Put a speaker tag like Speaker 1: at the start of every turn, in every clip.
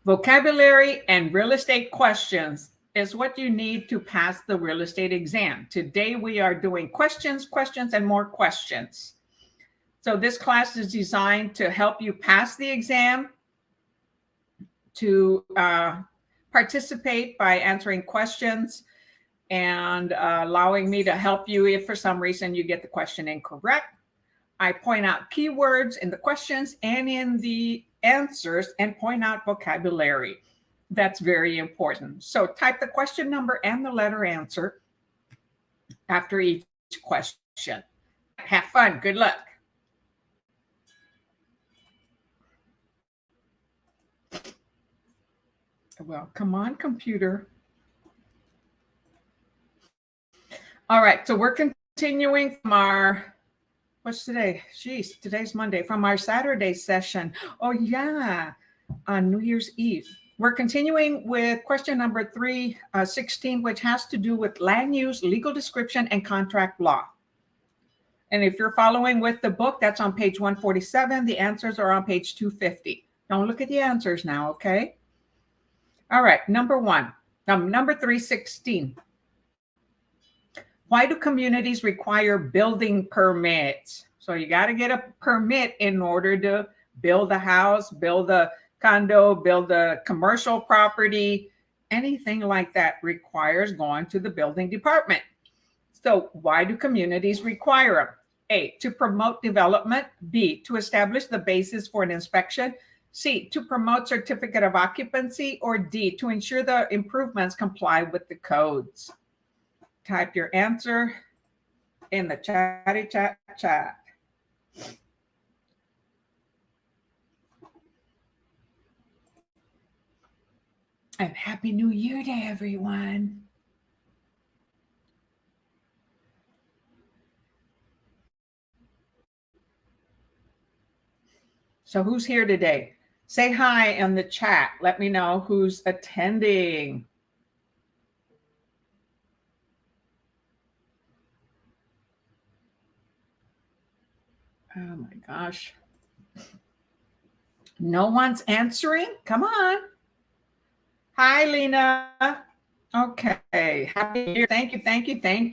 Speaker 1: Vocabulary and real estate questions is what you need to pass the real estate exam. Today we are doing questions, and more questions. So this class is designed to help you pass the exam, to participate by answering questions and allowing me to help you if for some reason you get the question incorrect. I point out keywords in the questions and in the answers and point out vocabulary. That's very important. So type the question number and the letter answer after each question. Have fun. Good luck. Well, come on, computer. All right, so we're continuing from our, what's today? Jeez, today's Monday, from our Saturday session. Oh yeah, on New Year's Eve. We're continuing with question number 316, which has to do with land use, legal description, and contract law. And if you're following with the book, that's on page 147. The answers are on page 250. Don't look at the answers now, okay? All right, number 316. Why do communities require building permits? So you got to get a permit in order to build a house, build a condo, build a commercial property. Anything like that requires going to the building department. So why do communities require them? A, to promote development. B, to establish the basis for an inspection. C, to promote certificate of occupancy. Or D, to ensure the improvements comply with the codes. Type your answer in the chatty chat. And Happy New Year to everyone. So who's here today? Say hi in the chat. Let me know who's attending. Oh my gosh. No one's answering? Come on. Hi, Lena. Okay. Happy New Year. Thank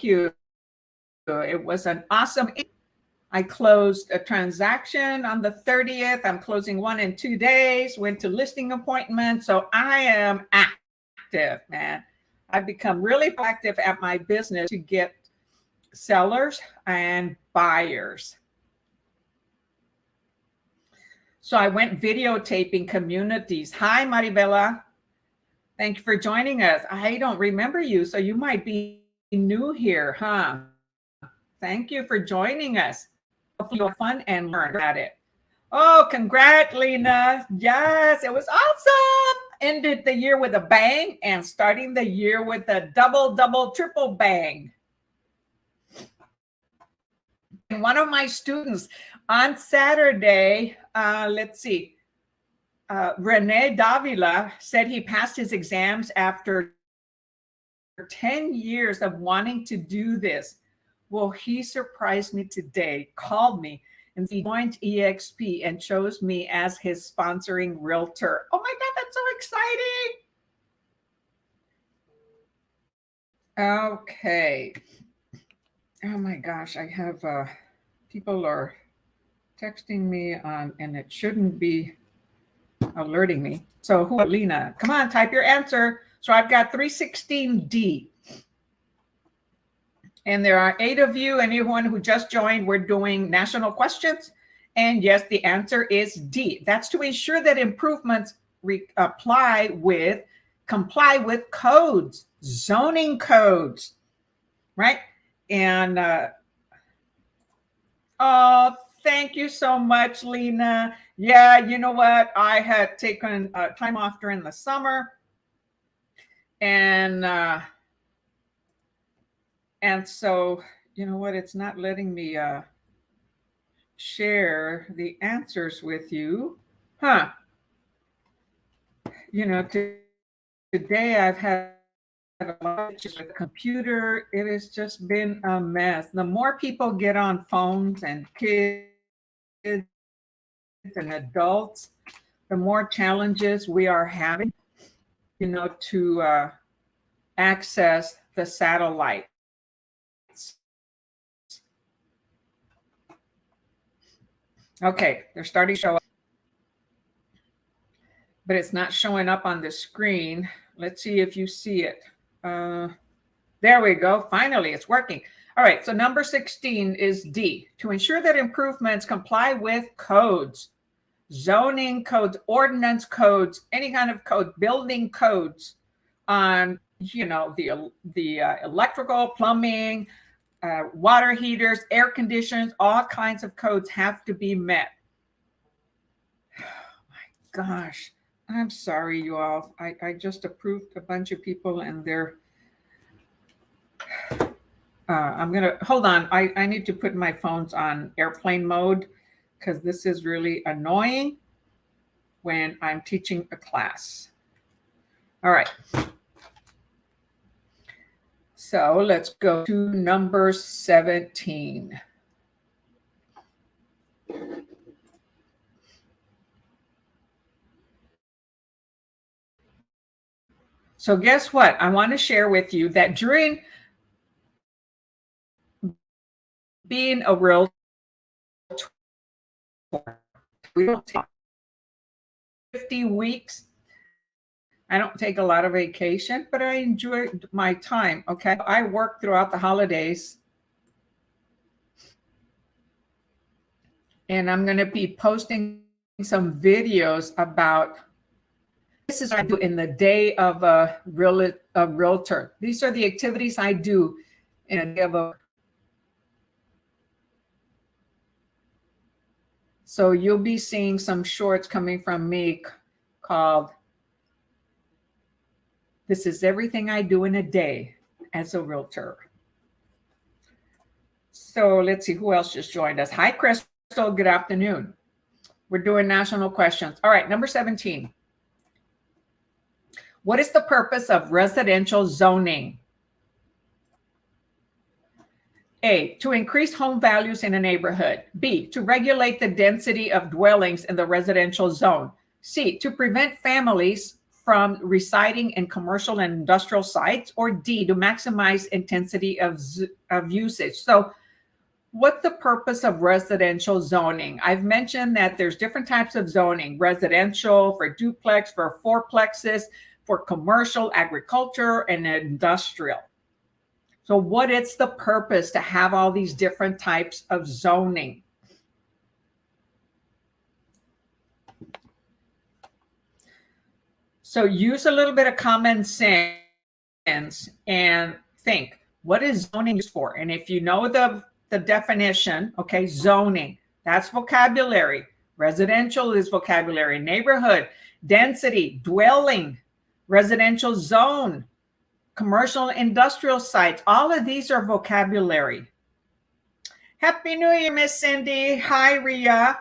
Speaker 1: you. It was an awesome. I closed a transaction on the 30th. I'm closing one in 2 days. Went to listing appointment. So I am active, man. I've become really active at my business to get sellers and buyers. So I went videotaping communities. Hi, Maribela. Thank you for joining us. I don't remember you, so you might be new here, huh? Thank you for joining us. Hopefully you'll have fun and learn about it. Oh, congrats, Lena. Yes, it was awesome. Ended the year with a bang and starting the year with a double, triple bang. And one of my students on Saturday, let's see, Rene Davila said he passed his exams after 10 years of wanting to do this. Well, he surprised me today, called me, and he joined EXP and chose me as his sponsoring realtor. Oh my God, that's so exciting. Okay. Oh my gosh, I have people are texting me and it shouldn't be alerting me. So who, Lena, come on, type your answer. So I've got 316D. And there are 8 of you. Anyone who just joined, we're doing national questions. And yes, the answer is D. That's to ensure that improvements comply with codes, zoning codes, right? And oh, thank you so much, Lena. Yeah, you know what? I had taken time off during the summer, and so you know what? It's not letting me share the answers with you, huh? You know, today I've had a lot of issues with the computer. It has just been a mess. The more people get on phones and kids and adults, the more challenges we are having, to access the satellites. Okay, they're starting to show up, but it's not showing up on the screen. Let's see if you see it. There we go. Finally, it's working. All right, so number 16 is D, to ensure that improvements comply with codes, zoning codes, ordinance codes, any kind of code, building codes on, the electrical, plumbing, water heaters, air conditioners, all kinds of codes have to be met. Oh my gosh, I'm sorry, you all. I just approved a bunch of people and they're I'm gonna hold on. I need to put my phones on airplane mode because this is really annoying when I'm teaching a class. All right. So let's go to number 17. So guess what? I want to share with you that during being a realtor, we don't take 50 weeks. I don't take a lot of vacation, but I enjoy my time. Okay. I work throughout the holidays. And I'm going to be posting some videos about this is what I do in the day of a realtor. These are the activities I do in a day of a. So you'll be seeing some shorts coming from me called "This is everything I do in a day as a realtor." So let's see who else just joined us. Hi, Crystal. Good afternoon. We're doing national questions. All right, number 17. What is the purpose of residential zoning? A, to increase home values in a neighborhood. B, to regulate the density of dwellings in the residential zone. C, to prevent families from residing in commercial and industrial sites. Or D, to maximize intensity of usage. So what's the purpose of residential zoning? I've mentioned that there's different types of zoning: residential, for duplex, for fourplexes, for commercial, agriculture, and industrial. So what is the purpose to have all these different types of zoning? So use a little bit of common sense and think, what is zoning used for? And if you know the definition, okay, zoning, that's vocabulary. Residential is vocabulary. Neighborhood, density, dwelling, residential zone, commercial, industrial sites. All of these are vocabulary. Happy New Year, Miss Cindy. Hi, Ria.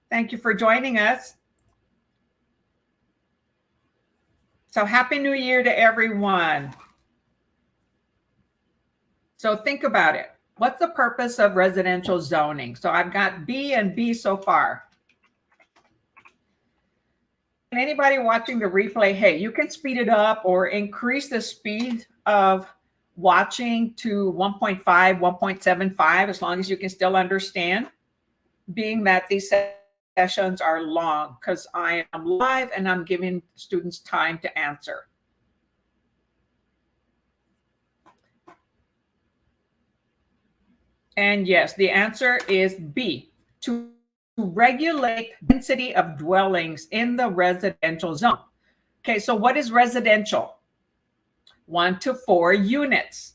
Speaker 1: Thank you for joining us. So Happy New Year to everyone. So think about it. What's the purpose of residential zoning? So I've got B and B so far. And anybody watching the replay, hey, you can speed it up or increase the speed of watching to 1.5, 1.75, as long as you can still understand, being that these sessions are long, because I am live and I'm giving students time to answer. And yes, the answer is B, to regulate density of dwellings in the residential zone. Okay, so what is residential? 1 to 4 units.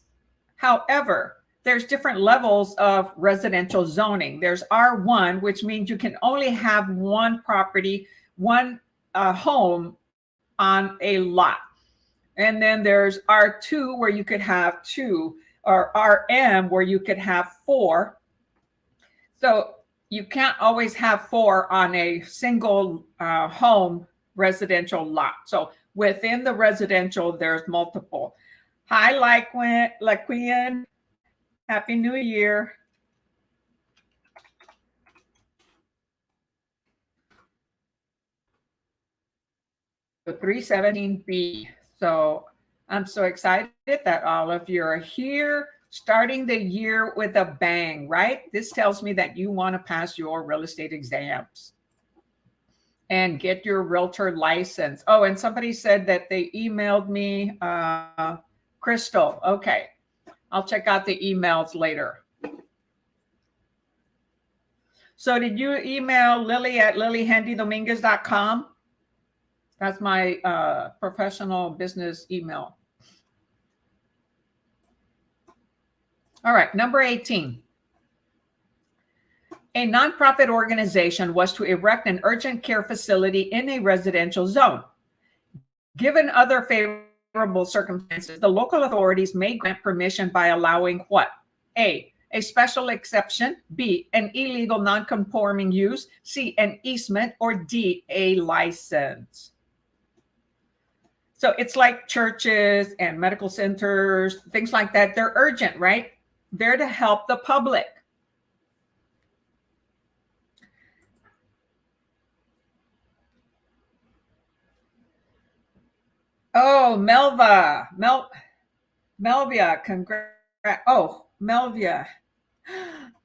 Speaker 1: However, there's different levels of residential zoning. There's R1, which means you can only have one property, one home on a lot. And then there's R2, where you could have 2, or RM, where you could have 4. So you can't always have 4 on a single home residential lot. So within the residential, there's multiple. Hi, Laquian. Happy New Year. 317B. So I'm so excited that all of you are here, starting the year with a bang, right? This tells me that you want to pass your real estate exams and get your realtor license. Oh, and somebody said that they emailed me, Crystal. Okay, I'll check out the emails later. So did you email Lily at liliehandydominguez.com? That's my professional business email. All right, number 18. A nonprofit organization was to erect an urgent care facility in a residential zone. Given other favorable circumstances, the local authorities may grant permission by allowing what? A special exception, B, an illegal non-conforming use, C, an easement, or D, a license. So it's like churches and medical centers, things like that. They're urgent, right? They're to help the public. Oh, Melvia, congrats. Oh, Melvia.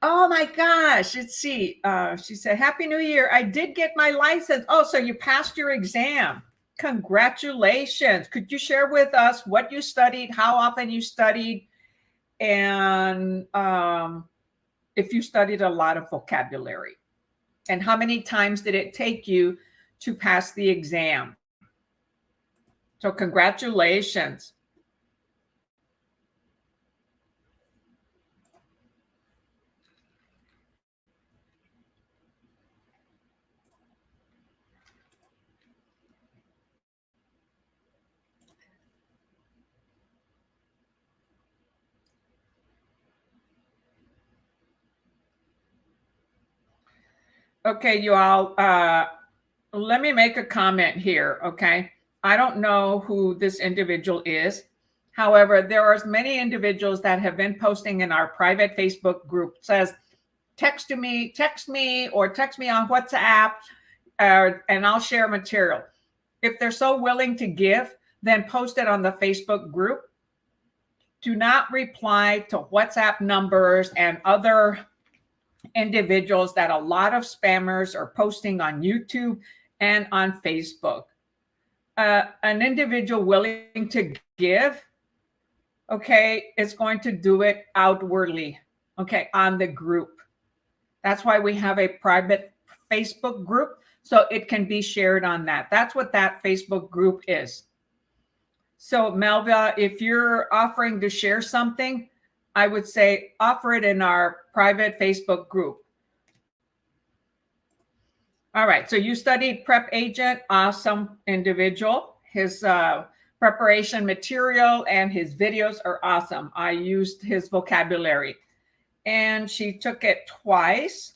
Speaker 1: Oh my gosh. Let's see. She said, Happy New Year. I did get my license. Oh, so you passed your exam. Congratulations. Could you share with us what you studied, how often you studied, and if you studied a lot of vocabulary? And how many times did it take you to pass the exam? So congratulations. Okay, you all, let me make a comment here, okay? I don't know who this individual is. However, there are many individuals that have been posting in our private Facebook group, says, text me, or text me on WhatsApp, and I'll share material. If they're so willing to give, then post it on the Facebook group. Do not reply to WhatsApp numbers and other individuals that a lot of spammers are posting on YouTube and on Facebook. An individual willing to give, okay, is going to do it outwardly, okay, on the group. That's why we have a private Facebook group, so it can be shared on that. That's what that Facebook group is. So Melva, if you're offering to share something, I would say offer it in our private Facebook group. All right, so you studied prep agent, awesome individual. His preparation material and his videos are awesome. I used his vocabulary. And she took it twice.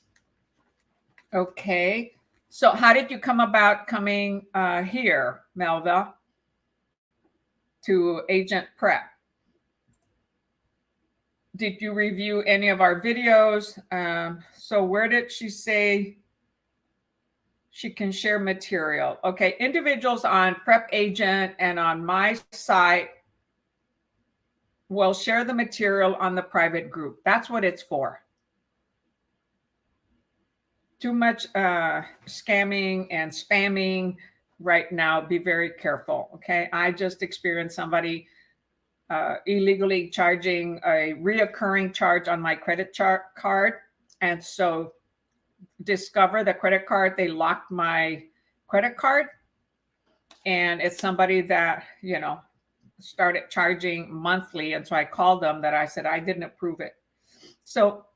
Speaker 1: Okay, so how did you come about coming here, Melva, to AgentPrep? Did you review any of our videos? So where did she say she can share material? Okay, individuals on Prep Agent and on my site will share the material on the private group. That's what it's for. Too much scamming and spamming right now. Be very careful, okay? I just experienced somebody illegally charging a reoccurring charge on my credit card. And so discover the credit card, they locked my credit card. And it's somebody that, you know, started charging monthly. And so I called them that I said, I didn't approve it. So,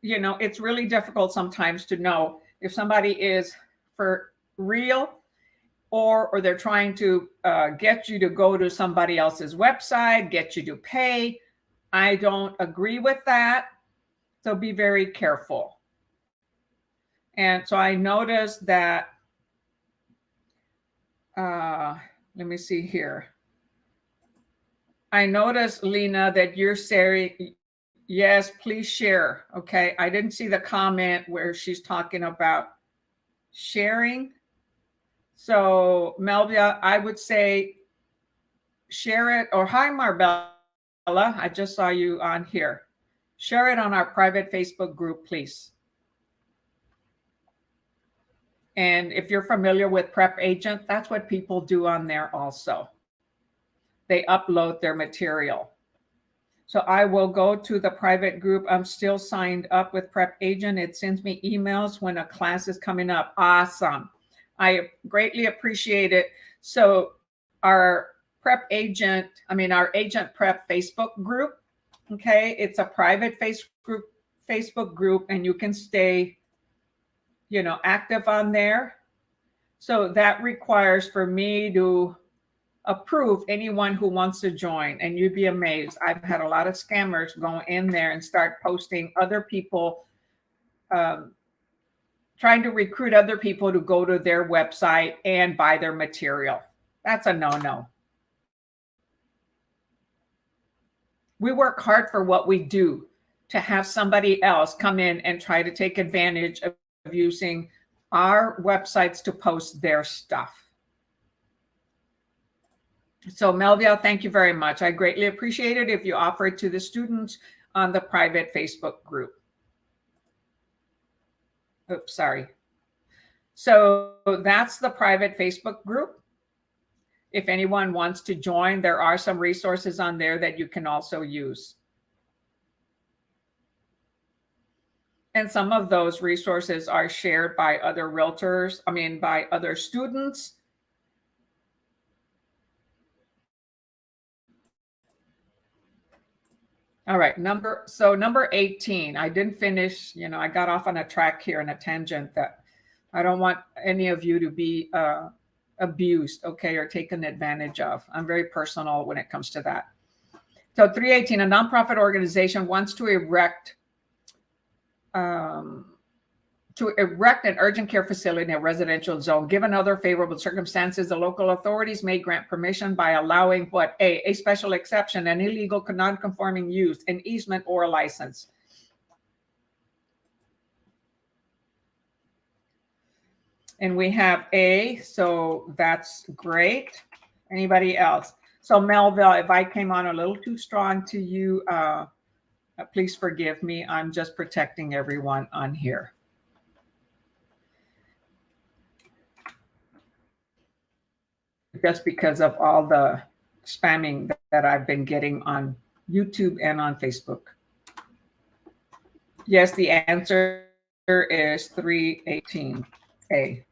Speaker 1: you know, it's really difficult sometimes to know if somebody is for real or they're trying to get you to go to somebody else's website, get you to pay. I don't agree with that. So be very careful. And so I noticed that, let me see here. I noticed, Lena, that you're sharing. Yes, please share. Okay. I didn't see the comment where she's talking about sharing. So Melvia, I would say share it, or hi Marbella, I just saw you on here. Share it on our private Facebook group, please. And if you're familiar with Prep Agent, that's what people do on there also. They upload their material. So I will go to the private group. I'm still signed up with Prep Agent. It sends me emails when a class is coming up. Awesome. I greatly appreciate it. So our our AgentPrep Facebook group, okay, it's a private Facebook group, and you can stay, active on there. So that requires for me to approve anyone who wants to join, and you'd be amazed. I've had a lot of scammers go in there and start posting other people, trying to recruit other people to go to their website and buy their material. That's a no-no. We work hard for what we do. To have somebody else come in and try to take advantage of using our websites to post their stuff. So Melvia, thank you very much. I greatly appreciate it if you offer it to the students on the private Facebook group. Oops, sorry. So that's the private Facebook group. If anyone wants to join, there are some resources on there that you can also use. And some of those resources are shared by other realtors, by other students. All right, number 18. I didn't finish, I got off on a track here in a tangent that I don't want any of you to be abused, okay, or taken advantage of. I'm very personal when it comes to that. So 318, a nonprofit organization wants to erect an urgent care facility in a residential zone. Given other favorable circumstances, the local authorities may grant permission by allowing what? A special exception, an illegal non-conforming use, an easement, or a license. And we have A, so that's great. Anybody else? So Melville, if I came on a little too strong to you, please forgive me. I'm just protecting everyone on here. Just because of all the spamming that I've been getting on YouTube and on Facebook. Yes, the answer is 318A.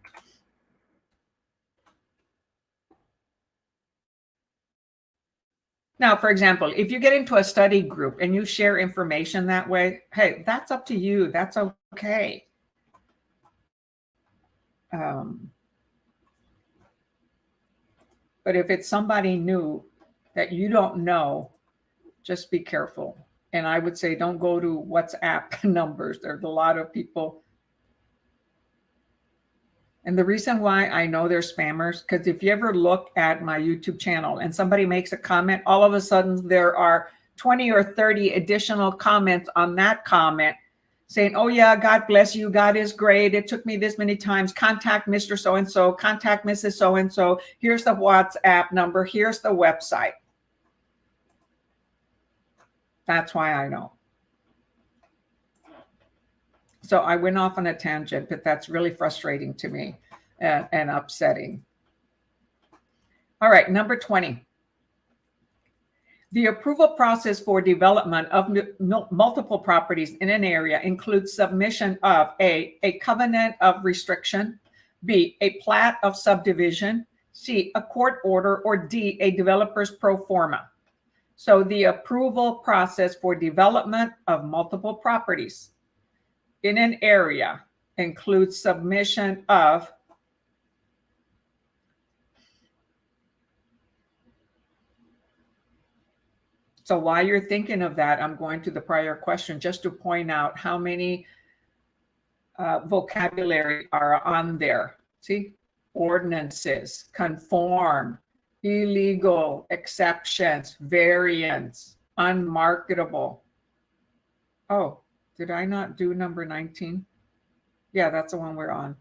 Speaker 1: Now, for example, if you get into a study group and you share information that way, hey, that's up to you. That's okay. But if it's somebody new that you don't know, just be careful. And I would say don't go to WhatsApp numbers. There's a lot of people. And the reason why I know they're spammers, because if you ever look at my YouTube channel and somebody makes a comment, all of a sudden there are 20 or 30 additional comments on that comment saying, oh yeah, God bless you. God is great. It took me this many times. Contact Mr. So-and-so, contact Mrs. So-and-so. Here's the WhatsApp number. Here's the website. That's why I know. So I went off on a tangent, but that's really frustrating to me and upsetting. All right, number 20. The approval process for development of multiple properties in an area includes submission of A covenant of restriction, B, a plat of subdivision, C, a court order, or D, a developer's pro forma. So the approval process for development of multiple properties in an area includes submission of So while you're thinking of that, I'm going to the prior question just to point out how many vocabulary are on there. See, ordinances, conform, illegal, exceptions, variance, unmarketable. Oh, did I not do number 19? Yeah, that's the one we're on.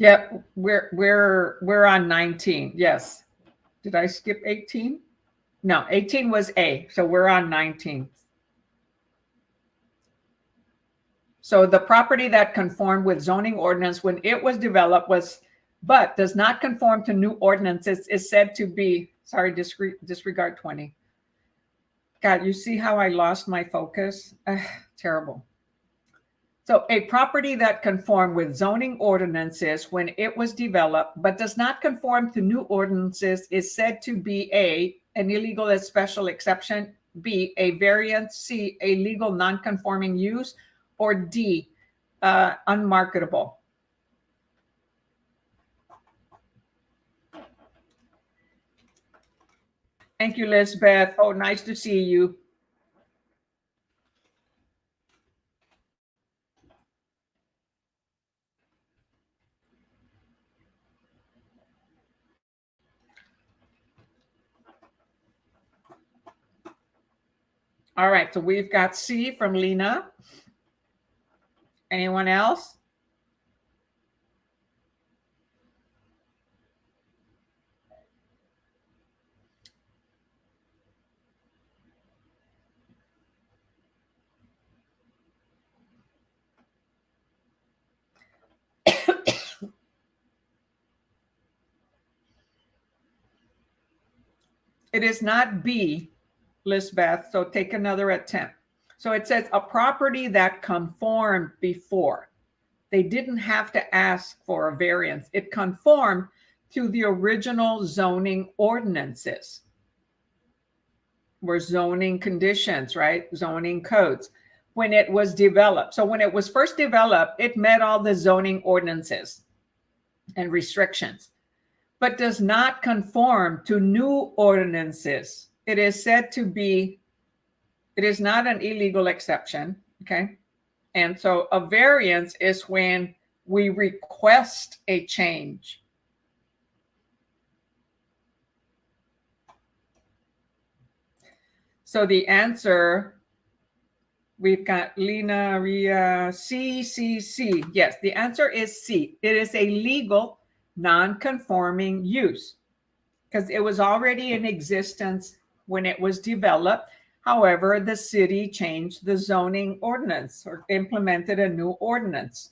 Speaker 1: Yep, we're on 19. Yes. Did I skip 18? No, 18 was A. So we're on 19. So the property that conformed with zoning ordinance when it was developed but does not conform to new ordinances is said to be, sorry, disregard 20. God, you see how I lost my focus? Terrible. So a property that conformed with zoning ordinances when it was developed, but does not conform to new ordinances is said to be A, an illegal and special exception, B, a variance, C, a legal non-conforming use, or D, unmarketable. Thank you, Lisbeth. Oh, nice to see you. All right, so we've got C from Lena. Anyone else? It is not B, Lisbeth, so take another attempt. So it says a property that conformed before. They didn't have to ask for a variance. It conformed to the original zoning ordinances. Were zoning conditions, right? Zoning codes when it was developed. So when it was first developed, it met all the zoning ordinances and restrictions, but does not conform to new ordinances. It is said to be, it is not an illegal exception, okay? And so a variance is when we request a change. So the answer, we've got Lena, Ria, C, C, C. Yes, the answer is C. It is a legal non-conforming use because it was already in existence when it was developed. However, the city changed the zoning ordinance or implemented a new ordinance.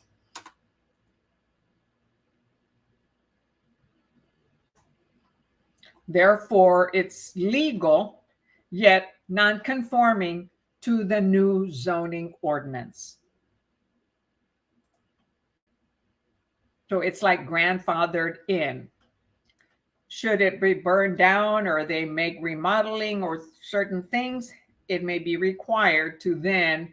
Speaker 1: Therefore, it's legal, yet non-conforming to the new zoning ordinance. So it's like grandfathered in. Should it be burned down or they make remodeling or certain things, it may be required to then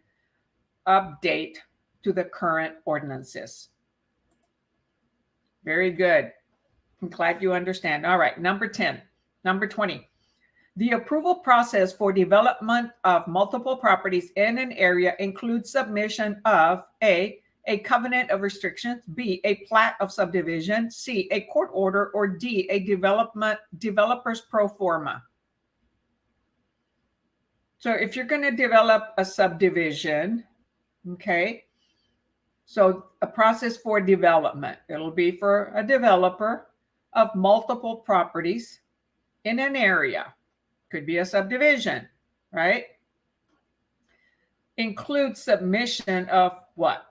Speaker 1: update to the current ordinances. Very good. I'm glad you understand. All right, number 10. Number 20. The approval process for development of multiple properties in an area includes submission of A covenant of restrictions, B, a plat of subdivision, C, a court order, or D, a developer's pro forma. So if you're going to develop a subdivision, okay, so a process for development, it'll be for a developer of multiple properties in an area. Could be a subdivision, right? Includes submission of what?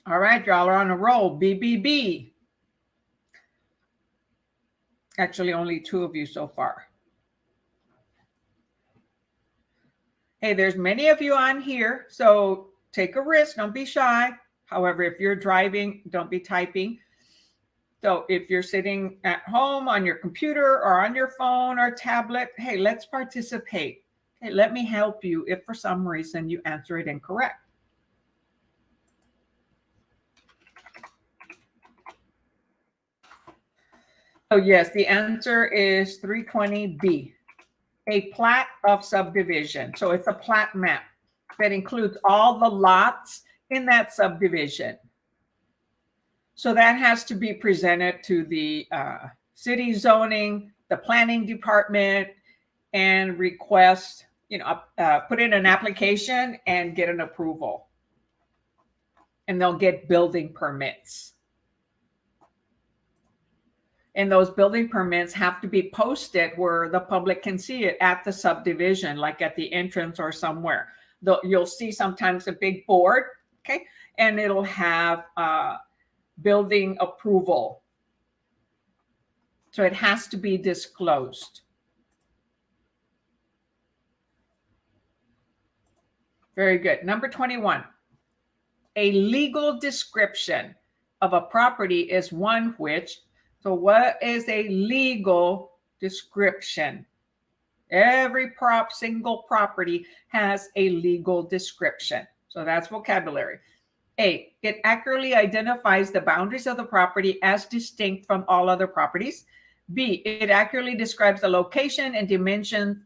Speaker 1: All right, y'all are on a roll. BBB. Actually, only 2 of you so far. Hey, there's many of you on here, so take a risk. Don't be shy. However, if you're driving, don't be typing. So if you're sitting at home on your computer or on your phone or tablet, hey, let's participate. Hey, let me help you if for some reason you answer it incorrect. So yes, the answer is 320B, a plat of subdivision. So it's a plat map that includes all the lots in that subdivision. So that has to be presented to the city zoning, the planning department, and request, put in an application and get an approval. And they'll get building permits. And those building permits have to be posted where the public can see it at the subdivision, like at the entrance or somewhere. You'll see sometimes a big board, okay? And it'll have building approval. So it has to be disclosed. Very good. Number 21. A legal description of a property is one which, so what is a legal description? Every single property has a legal description. So that's vocabulary. A, it accurately identifies the boundaries of the property as distinct from all other properties. B, it accurately describes the location and dimensions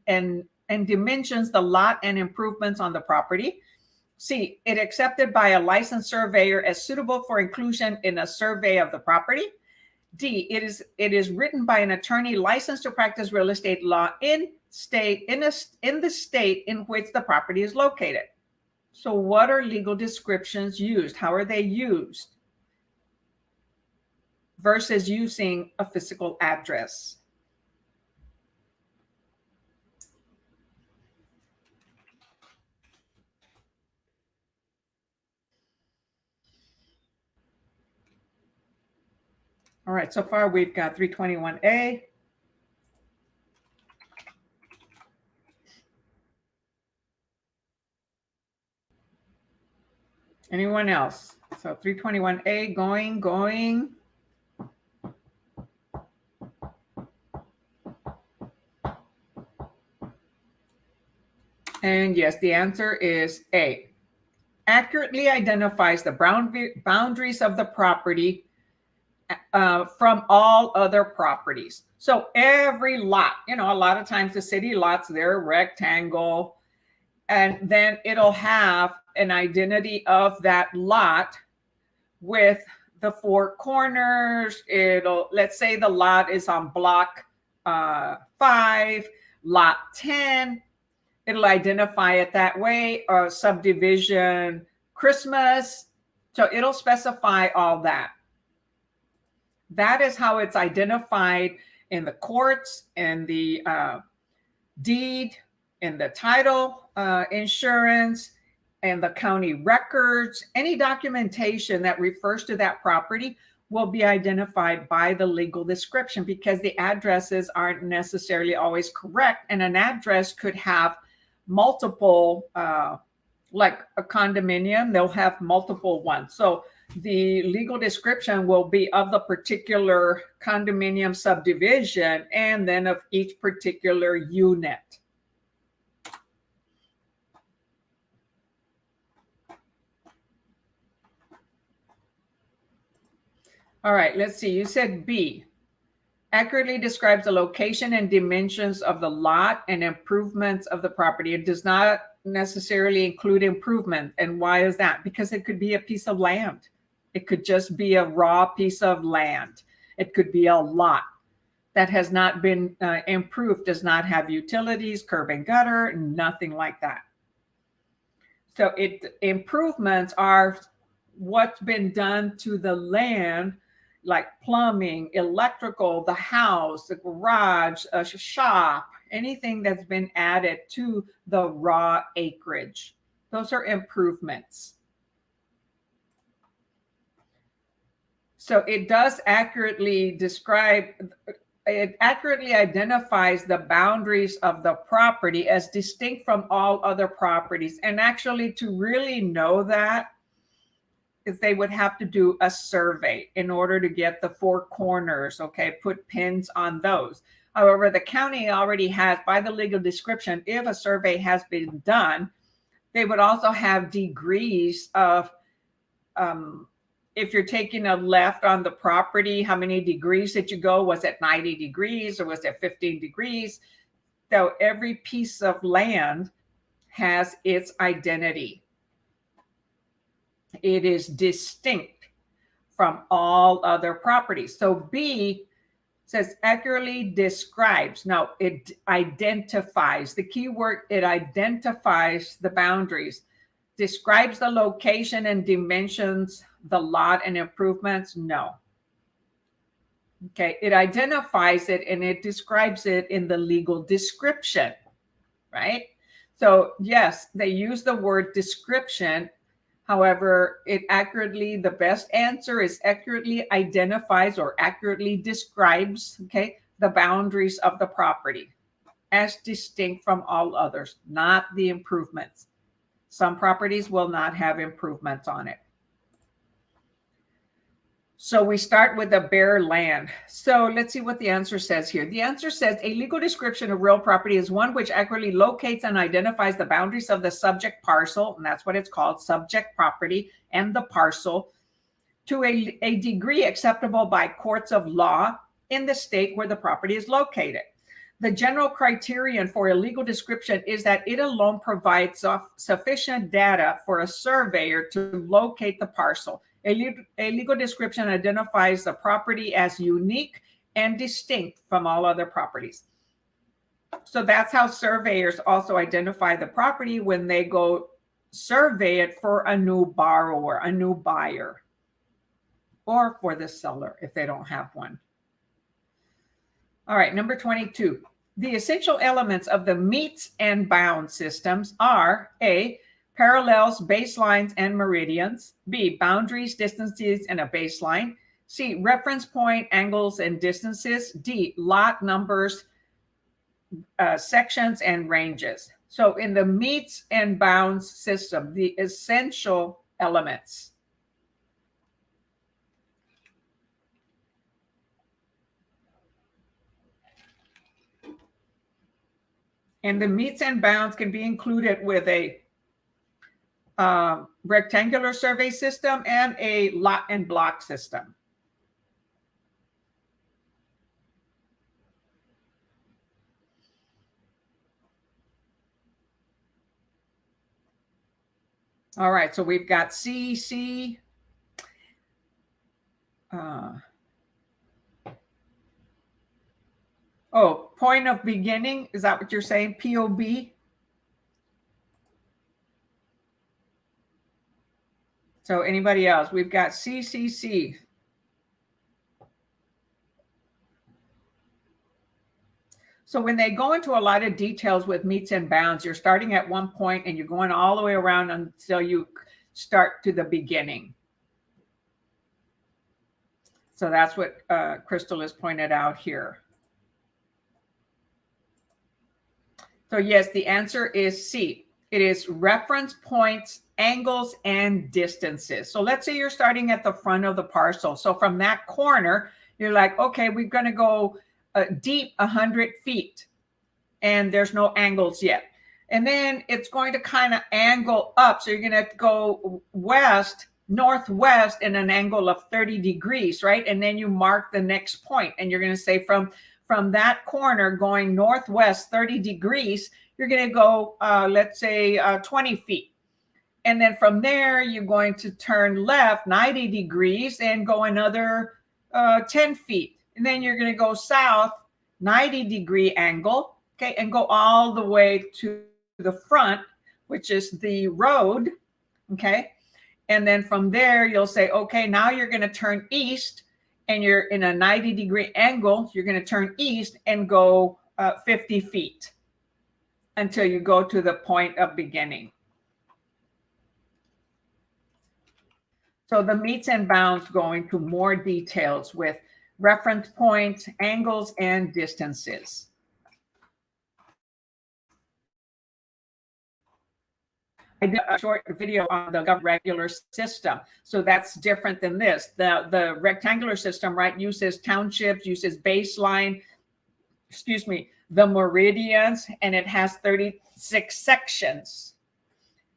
Speaker 1: the lot and improvements on the property. C, it accepted by a licensed surveyor as suitable for inclusion in a survey of the property. D, it is written by an attorney licensed to practice real estate law in the state in which the property is located. So what are legal descriptions used? How are they used versus using a physical address? All right, so far we've got 321A. Anyone else? So 321A, going. And yes, the answer is A. Accurately identifies the boundaries of the property from all other properties. So every lot, a lot of times the city lots, they're rectangle, and then it'll have an identity of that lot with the four corners. Let's say the lot is on block 5, lot 10. It'll identify it that way, or subdivision Christmas. So it'll specify all that. That is how it's identified in the courts, in the deed, in the title insurance, and the county records. Any documentation that refers to that property will be identified by the legal description, because the addresses aren't necessarily always correct. And an address could have multiple, like a condominium, they'll have multiple ones. So the legal description will be of the particular condominium subdivision and then of each particular unit. All right, let's see. You said B. Accurately describes the location and dimensions of the lot and improvements of the property. It does not necessarily include improvement. And why is that? Because it could be a piece of land. It could just be a raw piece of land. It could be a lot that has not been improved, does not have utilities, curb and gutter, nothing like that. So improvements are what's been done to the land, like plumbing, electrical, the house, the garage, a shop, anything that's been added to the raw acreage. Those are improvements. So it does accurately describe, it accurately identifies the boundaries of the property as distinct from all other properties. And actually, to really know that, is they would have to do a survey in order to get the four corners, okay, put pins on those. However, the county already has, by the legal description, if a survey has been done, they would also have degrees of, if you're taking a left on the property, how many degrees did you go? Was it 90 degrees or was it 15 degrees? So every piece of land has its identity. It is distinct from all other properties. So B says accurately describes. No, it identifies. The key word, it identifies the boundaries. Describes the location and dimensions, the lot and improvements. No. Okay, it identifies it and it describes it in the legal description, right? So yes, they use the word description. However, the best answer is accurately identifies or accurately describes, okay, the boundaries of the property as distinct from all others, not the improvements. Some properties will not have improvements on it. So we start with the bare land. So let's see what the answer says here. The answer says a legal description of real property is one which accurately locates and identifies the boundaries of the subject parcel, and that's what it's called, subject property, and the parcel to a degree acceptable by courts of law in the state where the property is located. The general criterion for a legal description is that it alone provides sufficient data for a surveyor to locate the parcel. A legal description identifies the property as unique and distinct from all other properties. So that's how surveyors also identify the property when they go survey it for a new borrower, a new buyer, or for the seller if they don't have one. All right, number 22. The essential elements of the meets and bounds systems are A, parallels, baselines, and meridians. B, boundaries, distances, and a baseline. C, reference point, angles, and distances. D, lot numbers, sections, and ranges. So in the meets and bounds system, the essential elements. And the meets and bounds can be included with a rectangular survey system and a lot and block system. All right, so we've got C. Point of beginning. Is that what you're saying? POB? So anybody else? We've got CCC. So when they go into a lot of details with meets and bounds, you're starting at one point and you're going all the way around until you start to the beginning. So that's what Crystal has pointed out here. So yes, the answer is C. It is reference points, angles, and distances. So let's say you're starting at the front of the parcel. So from that corner, you're like, okay, we're going to go deep 100 feet. And there's no angles yet. And then it's going to kind of angle up. So you're going to go northwest in an angle of 30 degrees, right? And then you mark the next point. And you're going to say from that corner going northwest 30 degrees, you're going to go, let's say 20 feet. And then from there, you're going to turn left 90 degrees and go another 10 feet. And then you're going to go south 90-degree angle, okay, and go all the way to the front, which is the road, okay? And then from there, you'll say, okay, now you're going to turn east and you're in a 90-degree angle. You're going to turn east and go 50 feet until you go to the point of beginning. So the meets and bounds go into more details with reference points, angles, and distances. I did a short video on the regular system. So that's different than this. The rectangular system, right, uses townships, uses baseline, the meridians, and it has 36 sections.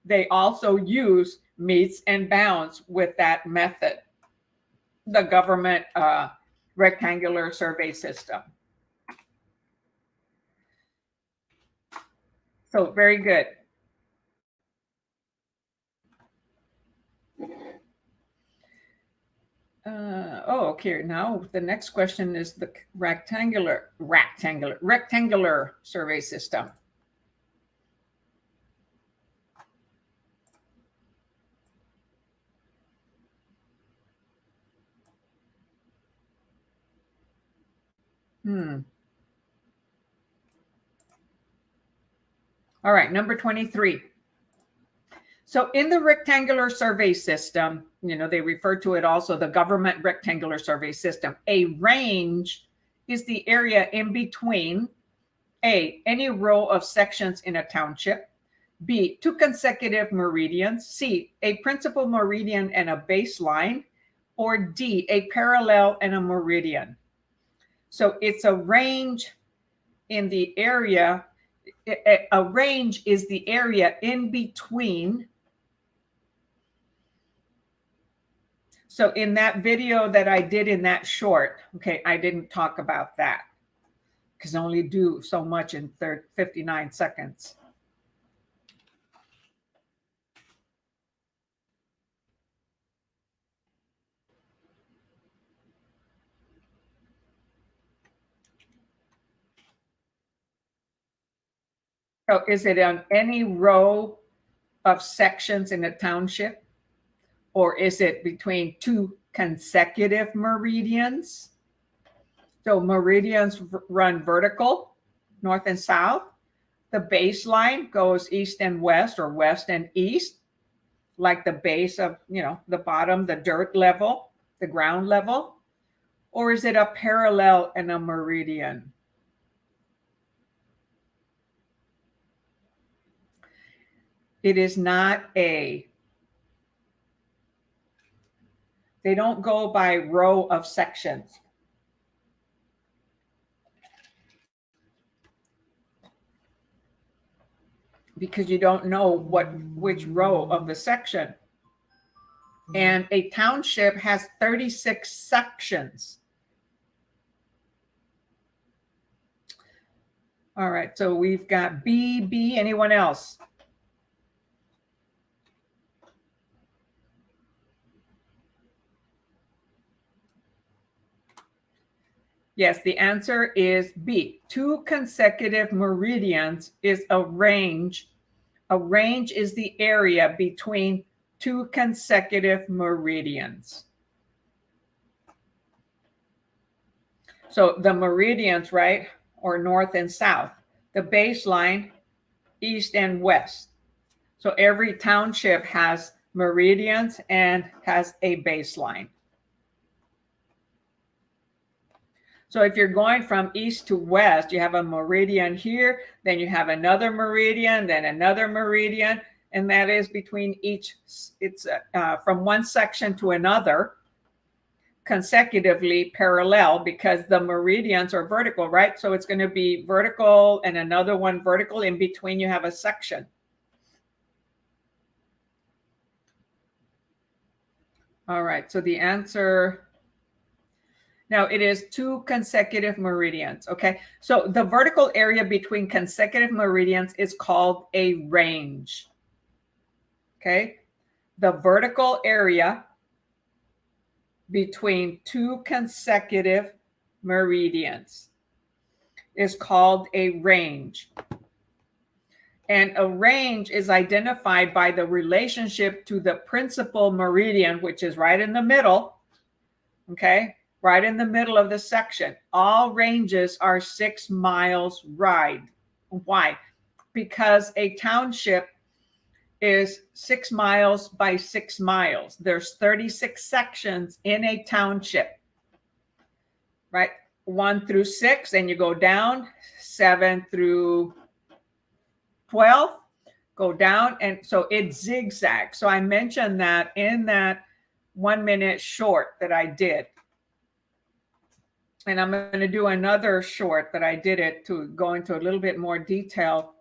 Speaker 1: They also use meets and bounds with that method, the government rectangular survey system. So very good. Okay. Now the next question is the rectangular survey system. All right, number 23. So in the rectangular survey system, they refer to it also the government rectangular survey system. A range is the area in between A, any row of sections in a township, B, two consecutive meridians, C, a principal meridian and a baseline, or D, a parallel and a meridian. So it's a range in the area. A range is the area in between. So in that video that I did in that short, okay, I didn't talk about that because I only do so much in 59 seconds. So is it on any row of sections in a township? Or is it between two consecutive meridians? So meridians run vertical, north and south. The baseline goes east and west, or west and east, like the base of, the bottom, the dirt level, the ground level. Or is it a parallel and a meridian? It is not A. They don't go by row of sections. Because you don't know which row of the section. And a township has 36 sections. All right, so we've got B, B. Anyone else? Yes, the answer is B. Two consecutive meridians is a range. A range is the area between two consecutive meridians. So the meridians, right, or north and south. The baseline, east and west. So every township has meridians and has a baseline. So if you're going from east to west, you have a meridian here, then you have another meridian, then another meridian, and that is between each, it's from one section to another, consecutively parallel, because the meridians are vertical, right? So it's going to be vertical and another one vertical. In between, you have a section. All right, so the answer... Now it is two consecutive meridians, okay? So the vertical area between consecutive meridians is called a range, okay? The vertical area between two consecutive meridians is called a range. And a range is identified by the relationship to the principal meridian, which is right in the middle, okay? Right in the middle of the section. All ranges are 6 miles wide. Why? Because a township is 6 miles by 6 miles. There's 36 sections in a township, right? 1 through 6, and you go down, 7 through 12, go down, and so it zigzags. So I mentioned that in that 1 minute short that I did. And I'm going to do another short that I did it to go into a little bit more detail.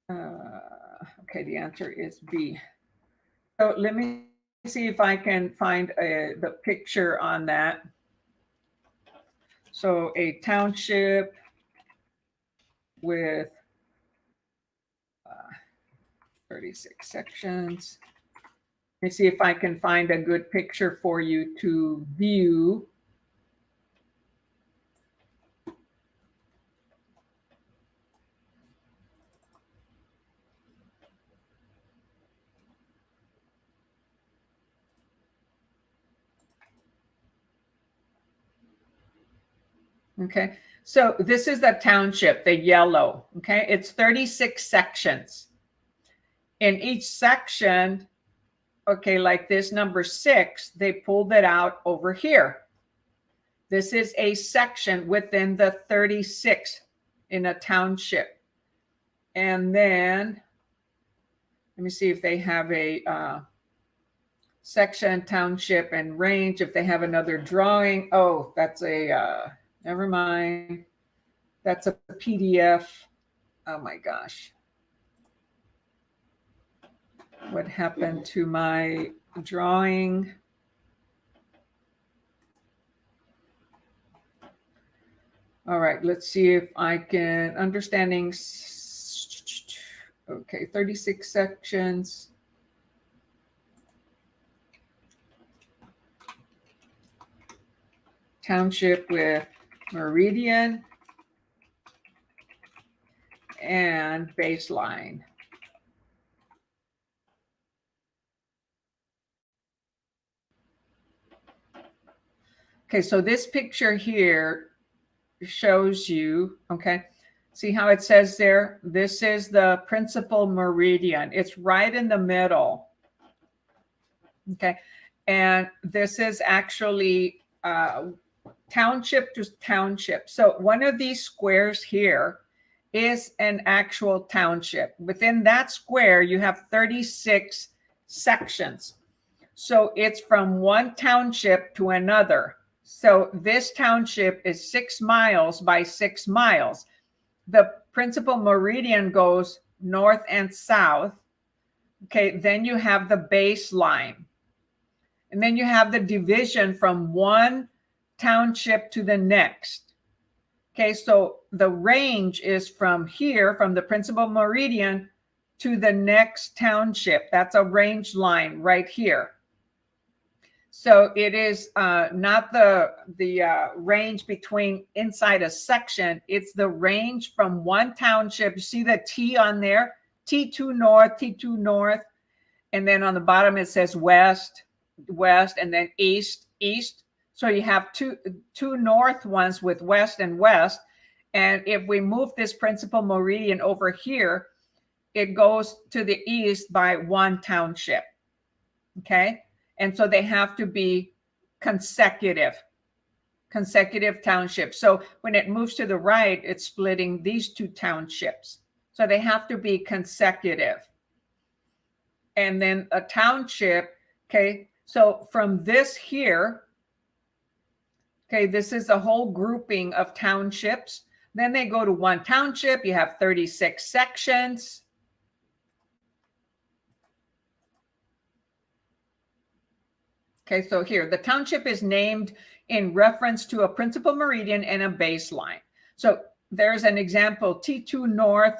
Speaker 1: Okay, the answer is B. So let me see if I can find the picture on that. So a township with 36 sections. Let me see if I can find a good picture for you to view. Okay, so this is the township, the yellow. Okay, it's 36 sections. In each section, okay, like this number 6, they pulled it out over here. This is a section within the 36 in a township. And then, let me see if they have a section, township, and range. If they have another drawing. Oh, that's a, never mind. That's a PDF. Oh my gosh. What happened to my drawing? All right, let's see if I can, understanding. Okay, 36 sections. Township with meridian and baseline. Okay, so this picture here shows you, okay, see how it says there? This is the principal meridian. It's right in the middle. Okay, and this is actually township to township. So one of these squares here is an actual township. Within that square, you have 36 sections. So it's from one township to another. So this township is 6 miles by 6 miles. The principal meridian goes north and south. Okay, then you have the baseline. And then you have the division from one township to the next. Okay, so the range is from here, from the principal meridian to the next township. That's a range line right here. So it is not the range between inside a section. It's the range from one township. You see the T on there? T2 north, T2 north. And then on the bottom it says west, west, and then east, east. So you have two north ones with west and west. And if we move this principal meridian over here, it goes to the east by one township. Okay. And so they have to be consecutive townships. So when it moves to the right, it's splitting these two townships. So they have to be consecutive. And then a township, okay, so from this here, okay, this is a whole grouping of townships. Then they go to one township. You have 36 sections. Okay, so here, the township is named in reference to a principal meridian and a baseline. So there's an example, T2 north,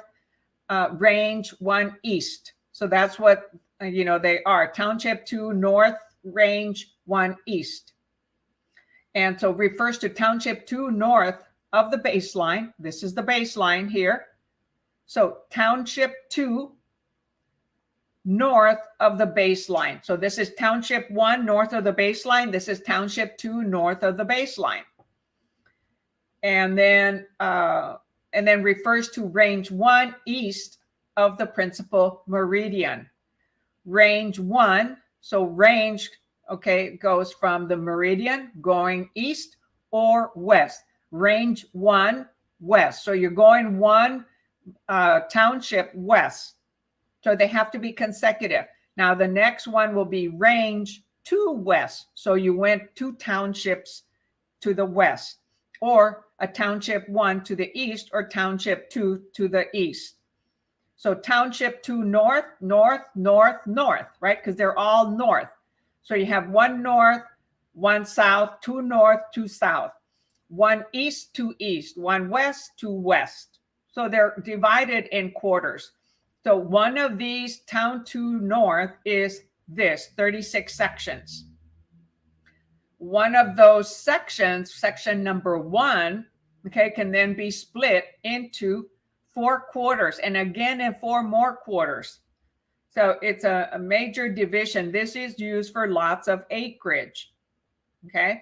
Speaker 1: range 1 east. So that's what, they are, township 2 north, range 1 east. And so refers to township 2 north of the baseline. This is the baseline here. So township 2 north of the baseline. So this is township 1 north of the baseline. This is township 2 north of the baseline. And then refers to range 1 east of the principal meridian. Range 1, so range, okay, goes from the meridian going east or west. Range 1 west. So you're going one township west. So they have to be consecutive. Now the next one will be range 2 west. So you went 2 townships to the west, or a township 1 to the east, or township 2 to the east. So township 2 north, north, north, north, right? Because they're all north. So you have 1 north, 1 south, 2 north, 2 south, 1 east, 2 east, 1 west, 2 west. So they're divided in quarters. So one of these town 2 north is this 36 sections. One of those sections, section number 1, okay, can then be split into 4 quarters, and again in 4 more quarters. So it's a major division. This is used for lots of acreage, okay?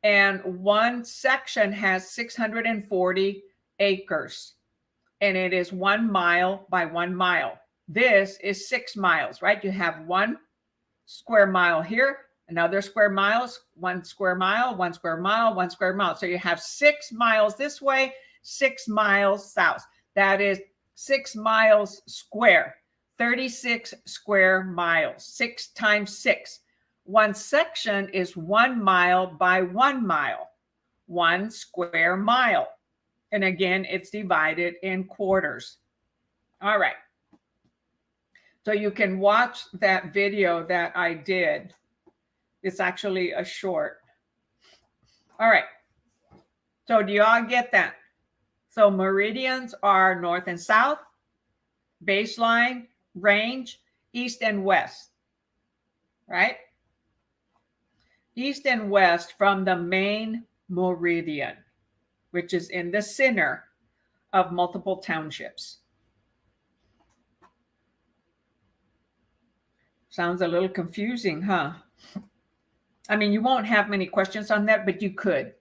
Speaker 1: And one section has 640 acres, and it is 1 mile by 1 mile. This is 6 miles, right? You have 1 square mile here, another square miles, 1 square mile, 1 square mile, 1 square mile. So you have 6 miles this way, 6 miles south. That is 6 miles square, 36 square miles, 6 times 6. One section is 1 mile by 1 mile, 1 square mile. And again, it's divided in quarters. All right. So you can watch that video that I did. It's actually a short. All right. So do y'all get that? So meridians are north and south, baseline, range, east and west, right? East and west from the main meridian, which is in the center of multiple townships. Sounds a little confusing, huh? I mean, you won't have many questions on that, but you could.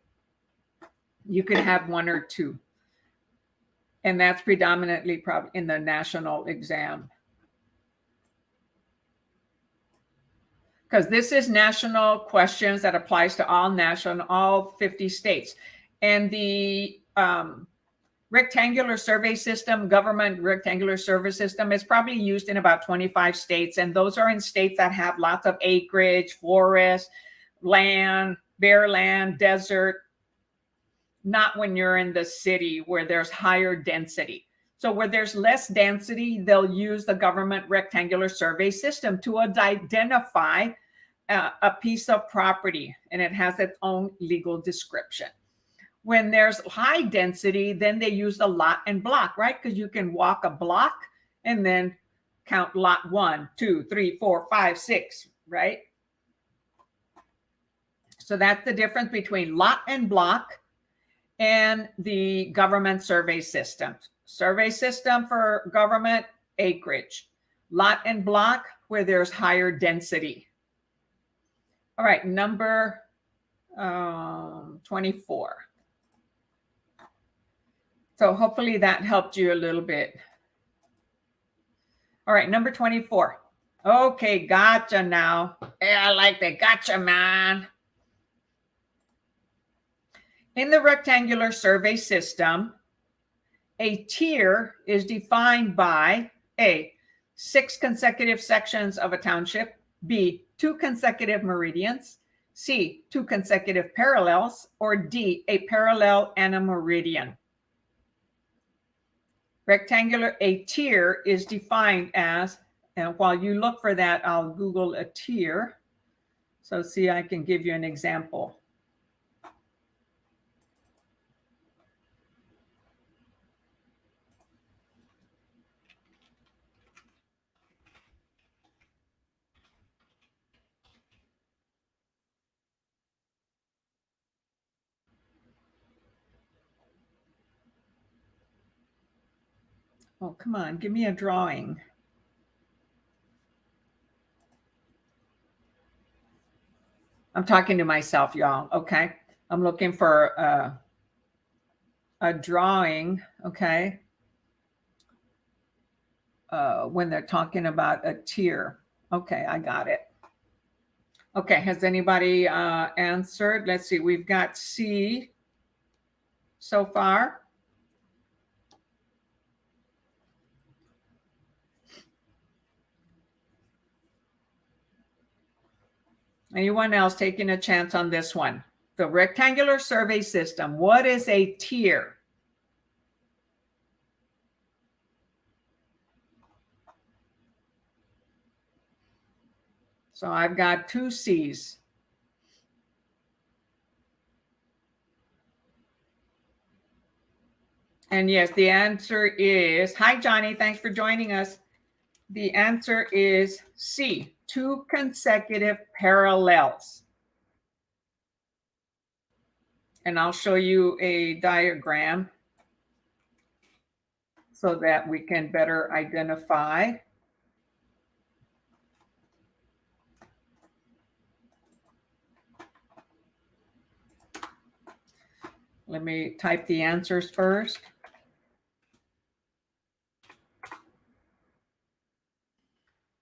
Speaker 1: You could have 1 or 2. And that's predominantly probably in the national exam. Because this is national questions that applies to all 50 states. And the rectangular survey system, government rectangular survey system, is probably used in about 25 states. And those are in states that have lots of acreage, forest, land, bare land, desert. Not when you're in the city where there's higher density. So where there's less density, they'll use the government rectangular survey system to identify a piece of property, and it has its own legal description. When there's high density, then they use the lot and block, right? Because you can walk a block and then count lot 1, 2, 3, 4, 5, 6, right? So that's the difference between lot and block and the government survey system. Survey system for government acreage. Lot and block where there's higher density. All right, number 24. So hopefully that helped you a little bit. All right, number 24. Okay, gotcha now. Yeah, I like that. Gotcha, man. In the rectangular survey system, a tier is defined by A, 6 consecutive sections of a township, B, 2 consecutive meridians, C, 2 consecutive parallels, or D, a parallel and a meridian. A tier is defined as, and while you look for that, I'll Google a tier. So see, I can give you an example. Oh, come on, give me a drawing. I'm talking to myself, y'all, okay? I'm looking for a drawing, okay? When they're talking about a tier. Okay, I got it. Okay, has anybody answered? Let's see, we've got C so far. Anyone else taking a chance on this one? The rectangular survey system, what is a tier? So I've got 2 C's. And yes, the answer is, hi, Johnny, thanks for joining us. The answer is C. two consecutive parallels. And I'll show you a diagram so that we can better identify. Let me type the answers first.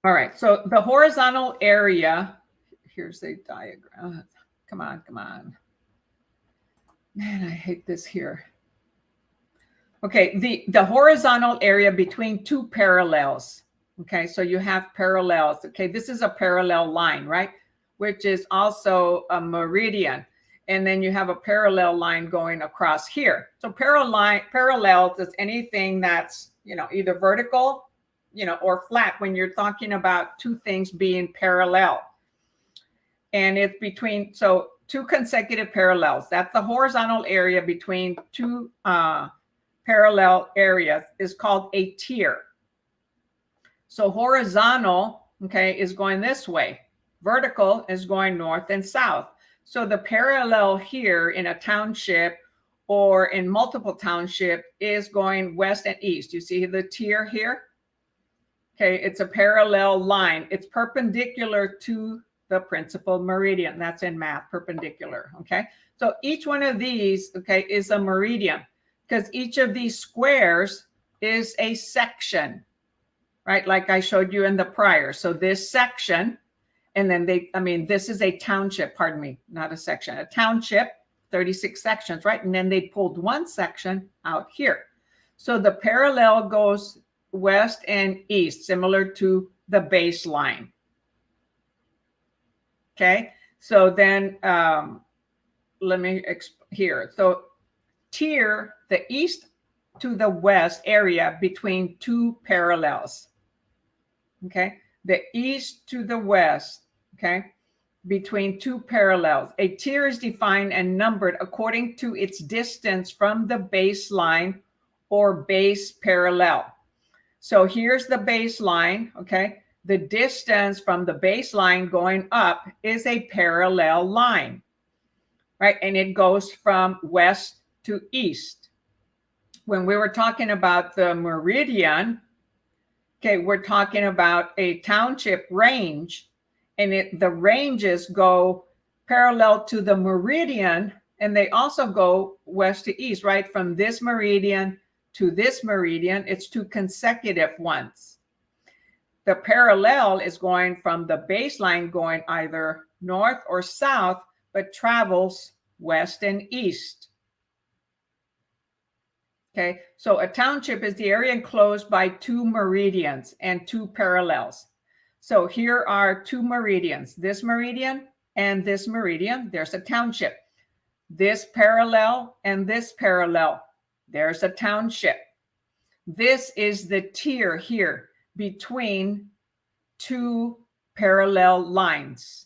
Speaker 1: All right, so the horizontal area, here's a diagram. Come on, come on. Man, I hate this here. Okay, the horizontal area between two parallels. Okay, so you have parallels. Okay, this is a parallel line, right? Which is also a meridian. And then you have a parallel line going across here. So parallels is anything that's, either vertical, or flat when you're talking about two things being parallel. And it's between, so two consecutive parallels. That's the horizontal area between two parallel areas is called a tier. So horizontal, okay, is going this way. Vertical is going north and south. So the parallel here in a township or in multiple township is going west and east. You see the tier here? Okay, it's a parallel line. It's perpendicular to the principal meridian. That's in math, perpendicular, okay? So each one of these, okay, is a meridian because each of these squares is a section, right? Like I showed you in the prior. So this section, and then this is a township, pardon me, not a section, a township, 36 sections, right? And then they pulled one section out here. So the parallel goes west and east, similar to the baseline. Okay, so then let me here. So tier, the east to the west area between two parallels. Okay, the east to the west, okay, between two parallels. A tier is defined and numbered according to its distance from the baseline or base parallel. So here's the baseline, okay? The distance from the baseline going up is a parallel line, right? And it goes from west to east. When we were talking about the meridian, okay, we're talking about a township range, and the ranges go parallel to the meridian, and they also go west to east, right? From this meridian to this meridian, it's two consecutive ones. The parallel is going from the baseline going either north or south, but travels west and east. Okay, so a township is the area enclosed by two meridians and two parallels. So here are two meridians, this meridian and this meridian, there's a township. This parallel and this parallel, there's a township. This is the tier here between two parallel lines.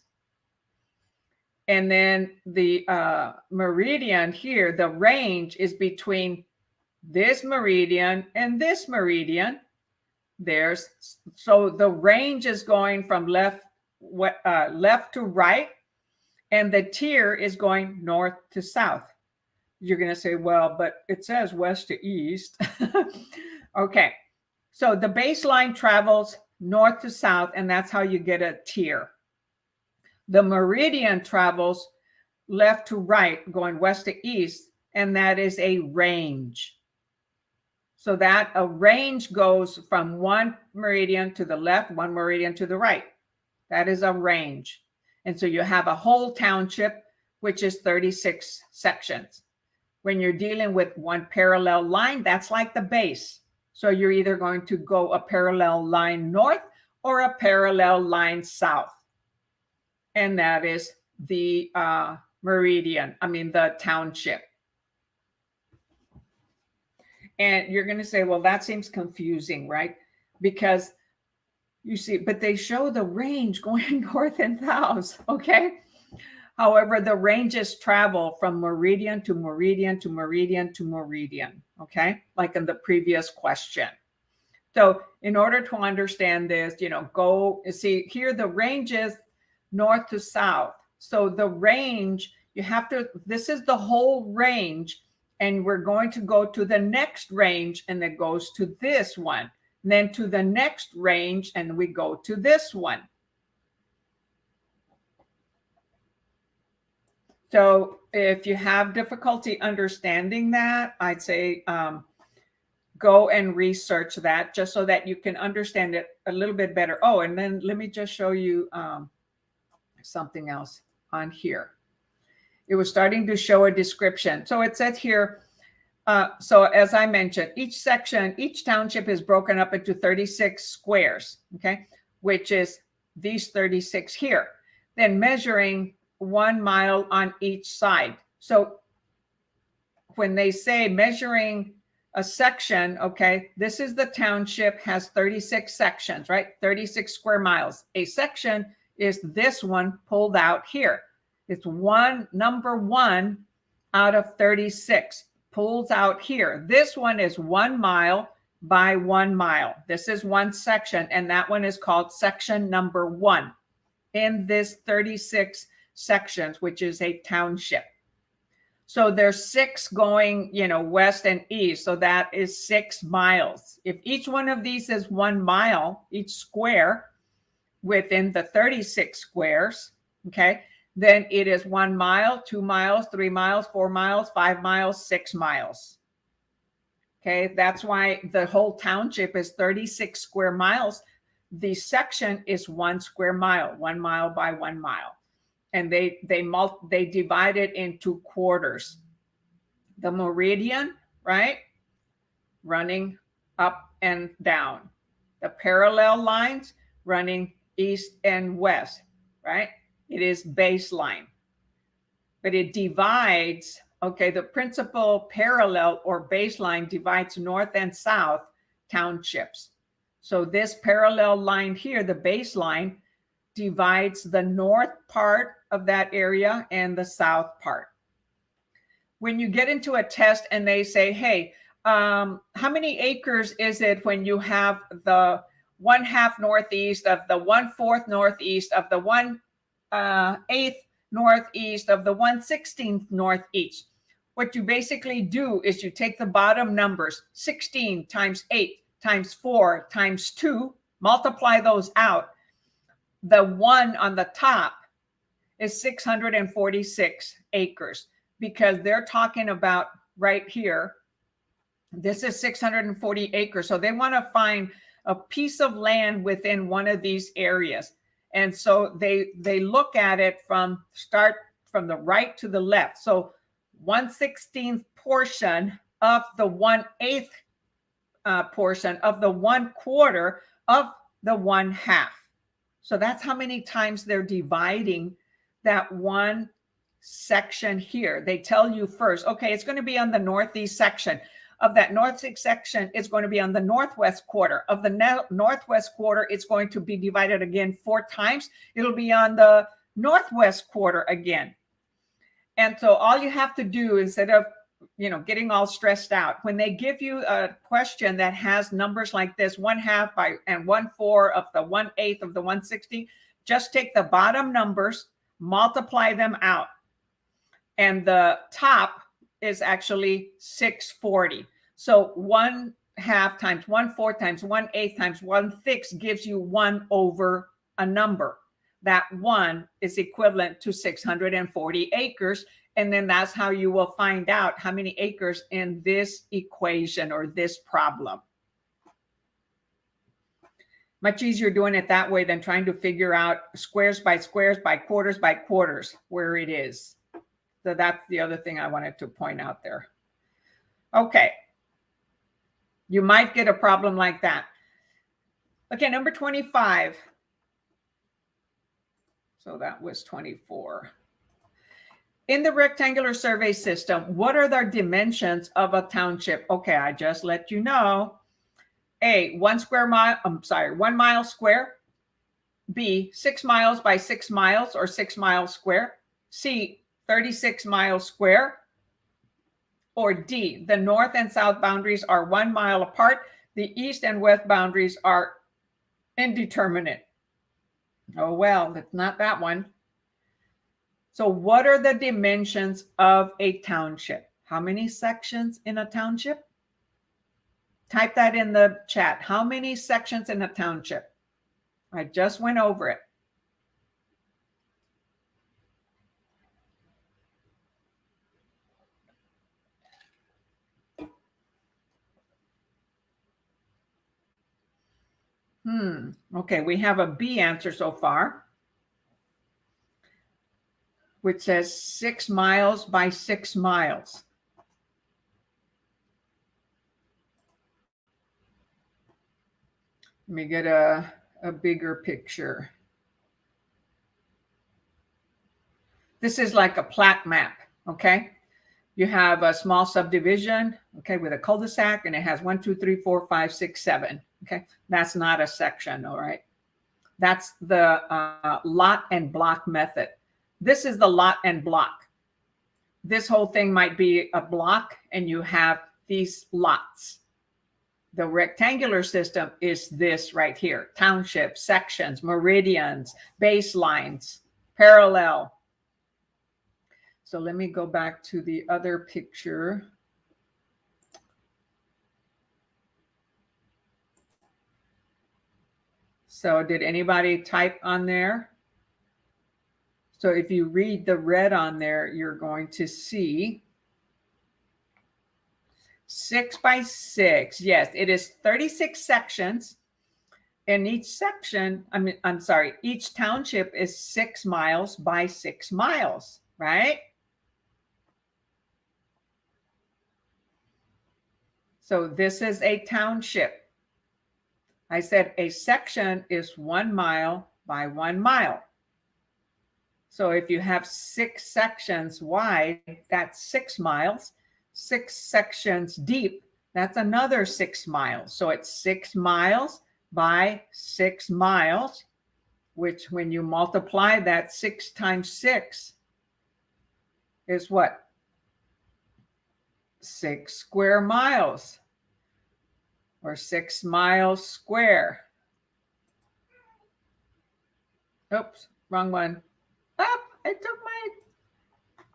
Speaker 1: And then the meridian here, the range is between this meridian and this meridian. So the range is going from left to right, and the tier is going north to south. You're going to say, well, but it says west to east. Okay, so the baseline travels north to south, and that's how you get a tier. The meridian travels left to right, going west to east, and that is a range. So that a range goes from one meridian to the left, one meridian to the right. That is a range. And so you have a whole township, which is 36 sections. When you're dealing with one parallel line, that's like the base. So you're either going to go a parallel line north or a parallel line south. And that is the the township. And you're going to say, well, that seems confusing, right? Because you see, but they show the range going north and south, okay? However, the ranges travel from meridian to meridian to meridian to meridian, okay? Like in the previous question. So in order to understand this, go see here, the range is north to south. So the range, this is the whole range, and we're going to go to the next range, and it goes to this one, and then to the next range, and we go to this one. So if you have difficulty understanding that, I'd say go and research that just so that you can understand it a little bit better. Oh, and then let me just show you something else on here. It was starting to show a description. So it says here, so as I mentioned, each township is broken up into 36 squares, okay, which is these 36 here. Then measuring 1 mile on each side. So when they say measuring a section, okay, this is the township, has 36 sections, right? 36 square miles. A section is this one pulled out here. It's number one out of 36 pulls out here. This one is 1 mile by 1 mile. This is one section, and that one is called section number 1 in this 36 sections, which is a township. So there's 6 going, west and east. So that is 6 miles. If each one of these is 1 mile, each square within the 36 squares, okay, then it is 1 mile, 2 miles, 3 miles, 4 miles, 5 miles, 6 miles. Okay, that's why the whole township is 36 square miles. The section is 1 square mile, 1 mile by 1 mile. And they divide it into quarters. The meridian, right, running up and down. The parallel lines running east and west, right? It is baseline. But it divides, okay, the principal parallel or baseline divides north and south townships. So this parallel line here, the baseline, divides the north part of that area and the south part. When you get into a test and they say, hey, how many acres is it when you have the 1/2 northeast of the 1/4 northeast of the 1/8 northeast of the 1/16 northeast? What you basically do is you take the bottom numbers, 16 times 8 times 4 times 2, multiply those out. The one on the top is 646 acres, because they're talking about right here, this is 640 acres. So they want to find a piece of land within one of these areas. And so they look at it from the right to the left. So 1/16th portion of the 1/8 portion of the 1/4 of the 1/2. So that's how many times they're dividing that one section here. They tell you first, okay, it's going to be on the northeast section. Of that northeast section, it's going to be on the northwest quarter. Of the northwest quarter, it's going to be divided again 4 times. It'll be on the northwest quarter again. And so all you have to do, instead of getting all stressed out, when they give you a question that has numbers like this, 1/2 by and 1/4 of the 1/8 of the 1/16, just take the bottom numbers, multiply them out, and the top is actually 640. So 1/2 times 1/4 times 1/8 times 1/6 gives you 1 over a number. That 1 is equivalent to 640 acres. And then that's how you will find out how many acres in this equation or this problem. Much easier doing it that way than trying to figure out squares by quarters, where it is. So that's the other thing I wanted to point out there. Okay. You might get a problem like that. Okay, number 25. So that was 24. In the rectangular survey system, what are the dimensions of a township? Okay, I just let you know. A, 1 mile square. B, 6 miles by 6 miles or 6 miles square. C, 36 miles square. Or D, the north and south boundaries are 1 mile apart. the east and west boundaries are indeterminate. Oh, well, it's not that one. So what are the dimensions of a township? How many sections in a township? Type that in the chat. How many sections in a township? I just went over it. Okay, we have a B answer so far, which says 6 miles by 6 miles. Let me get a bigger picture. This is like a plat map, okay? You have a small subdivision, okay, with a cul-de-sac, and it has 1, 2, 3, 4, 5, 6, 7, okay? That's not a section, all right? That's the lot and block method. This is the lot and block. This whole thing might be a block, and you have these lots. The rectangular system is this right here: township, sections, meridians, baselines, parallel. So let me go back to the other picture. So did anybody type on there? So if you read the red on there, you're going to see 6 by 6. Yes, it is 36 sections. And each section, each township is 6 miles by 6 miles, right? So this is a township. I said a section is 1 mile by 1 mile. So if you have 6 sections wide, that's 6 miles. 6 sections deep, that's another 6 miles. So it's 6 miles by 6 miles, which when you multiply that, 6 times 6 is what? 6 square miles, or 6 miles square. Oops, wrong one. Oh, I took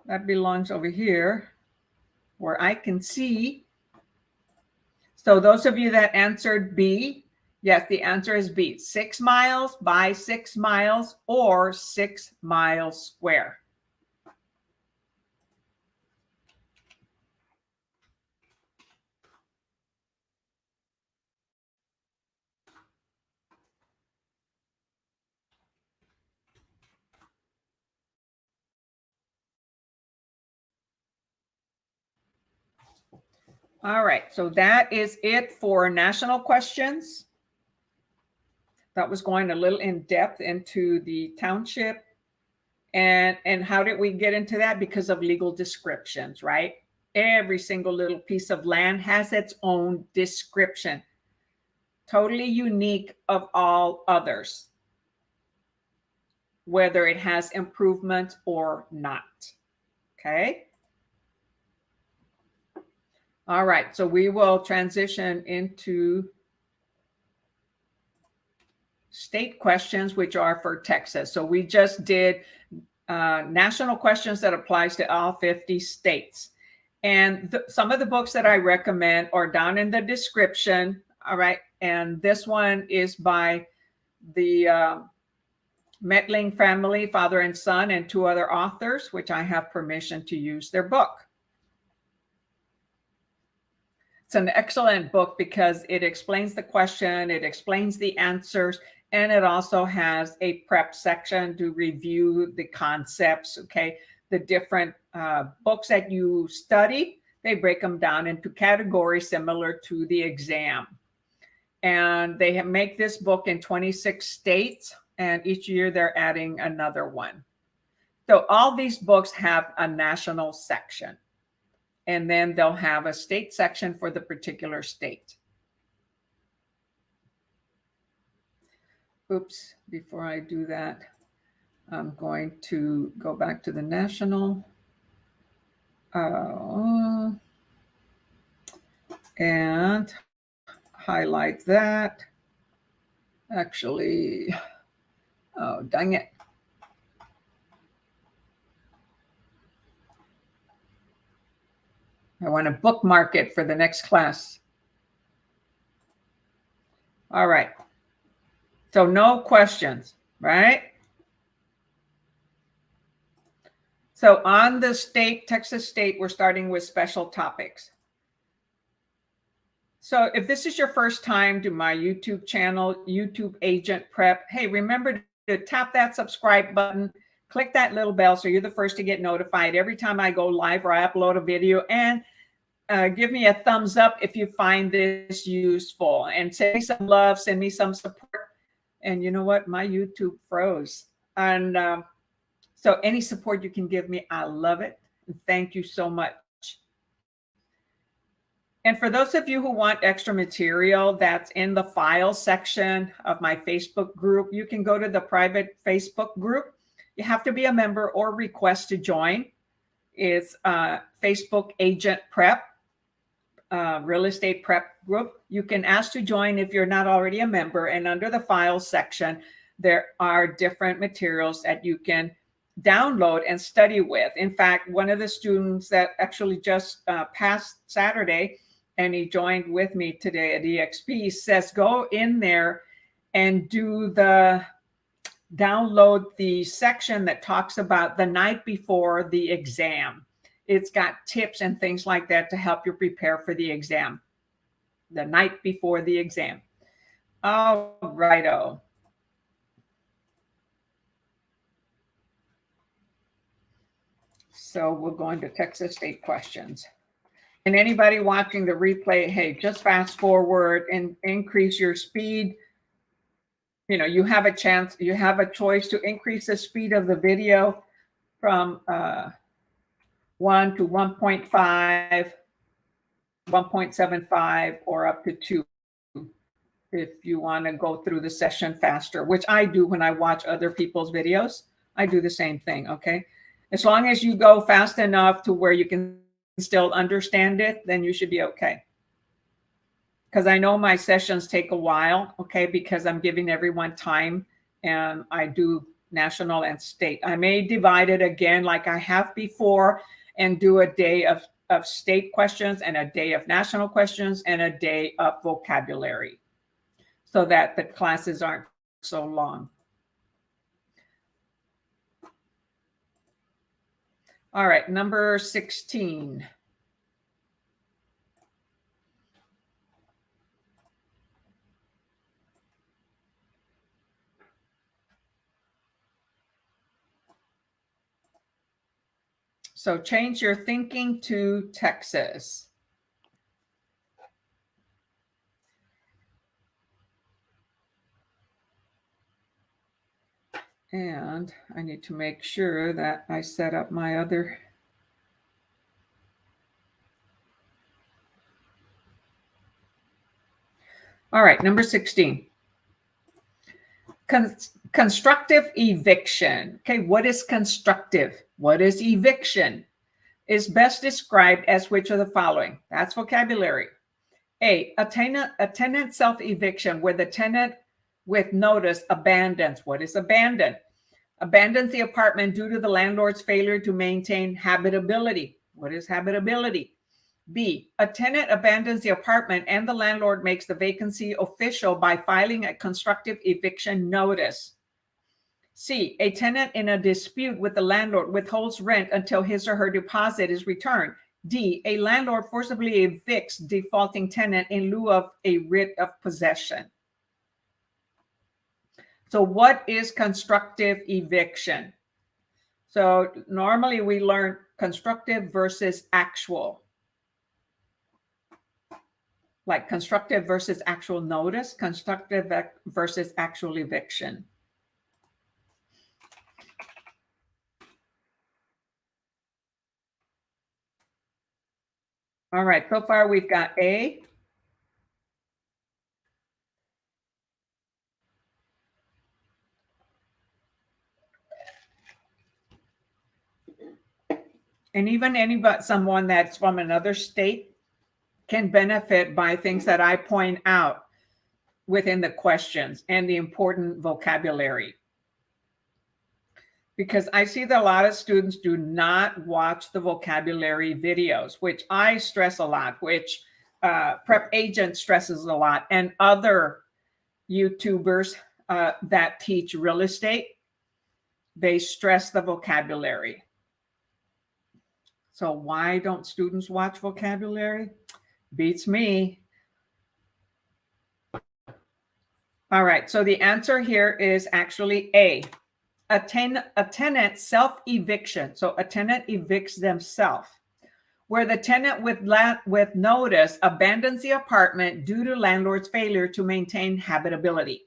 Speaker 1: that belongs over here where I can see. So those of you that answered B, yes, the answer is B. 6 miles by 6 miles, or 6 miles square. All right, so that is it for national questions. That was going a little in depth into the township. And how did we get into that? Because of legal descriptions, right? Every single little piece of land has its own description, totally unique of all others, whether it has improvement or not. Okay. All right, so we will transition into state questions, which are for Texas. So we just did national questions that applies to all 50 states. And some of the books that I recommend are down in the description. All right. And this one is by the Metling family, father and son, and 2 other authors, which I have permission to use their book. It's an excellent book because it explains the question, it explains the answers, and it also has a prep section to review the concepts, okay? The different books that you study, they break them down into categories similar to the exam. And they make this book in 26 states, and each year they're adding another one. So all these books have a national section, and then they'll have a state section for the particular state. Oops, before I do that, I'm going to go back to the national. And highlight that. Actually, oh, dang it. I want to bookmark it for the next class. All right. So no questions, right? So on the state, Texas State, we're starting with special topics. So if this is your first time to my YouTube channel, YouTube Agent Prep, hey, remember to tap that subscribe button, click that little bell so you're the first to get notified every time I go live or I upload a video, and give me a thumbs up if you find this useful, and send me some love, send me some support. And you know what? My YouTube froze. And so any support you can give me, I love it. And thank you so much. And for those of you who want extra material that's in the file section of my Facebook group, you can go to the private Facebook group. You have to be a member or request to join. It's Facebook Agent Prep, Real Estate Prep group. You can ask to join if you're not already a member. And under the files section, there are different materials that you can download and study with. In fact, one of the students that actually just passed Saturday, and he joined with me today at EXP, says go in there and download the section that talks about the night before the exam. It's got tips and things like that to help you prepare for the exam, the night before the exam. All righto. So we're going to Texas State questions. And anybody watching the replay, hey, just fast forward and increase your speed. You know, you have a chance, you have a choice to increase the speed of the video from 1 to 1.5, 1.75, or up to 2 if you want to go through the session faster, which I do when I watch other people's videos. I do the same thing, okay? As long as you go fast enough to where you can still understand it, then you should be okay. Because I know my sessions take a while, okay, because I'm giving everyone time, and I do national and state. I may divide it again like I have before and do a day of state questions and a day of national questions and a day of vocabulary so that the classes aren't so long. All right, number 16. So change your thinking to Texas. And I need to make sure that I set up my other. All right, number 16. Constructive eviction. Okay, what is constructive? What is eviction? Is best described as which of the following? That's vocabulary. A tenant self-eviction, where the tenant with notice abandons. What is abandon? Abandons the apartment due to the landlord's failure to maintain habitability. What is habitability? B, a tenant abandons the apartment and the landlord makes the vacancy official by filing a constructive eviction notice. C, a tenant in a dispute with the landlord withholds rent until his or her deposit is returned. D, a landlord forcibly evicts defaulting tenant in lieu of a writ of possession. So what is constructive eviction? So normally we learn constructive versus actual. Like constructive versus actual notice, constructive versus actual eviction. All right, so far we've got A, and even someone that's from another state can benefit by things that I point out within the questions and the important vocabulary. Because I see that a lot of students do not watch the vocabulary videos, which I stress a lot, which Prep Agent stresses a lot, and other YouTubers that teach real estate, they stress the vocabulary. So why don't students watch vocabulary? Beats me. All right, so the answer here is actually A. A tenant self-eviction. So a tenant evicts themselves, where the tenant with notice abandons the apartment due to landlord's failure to maintain habitability.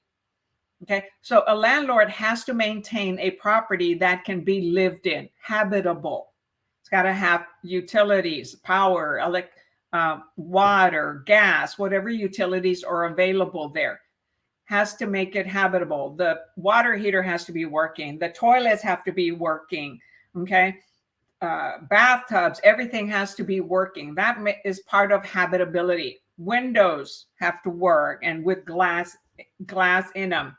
Speaker 1: Okay, so a landlord has to maintain a property that can be lived in, habitable. It's got to have utilities, power, water, gas, whatever utilities are available there. Has to make it habitable. The water heater has to be working. The toilets have to be working. Okay. Bathtubs, everything has to be working. That is part of habitability. Windows have to work and with glass in them.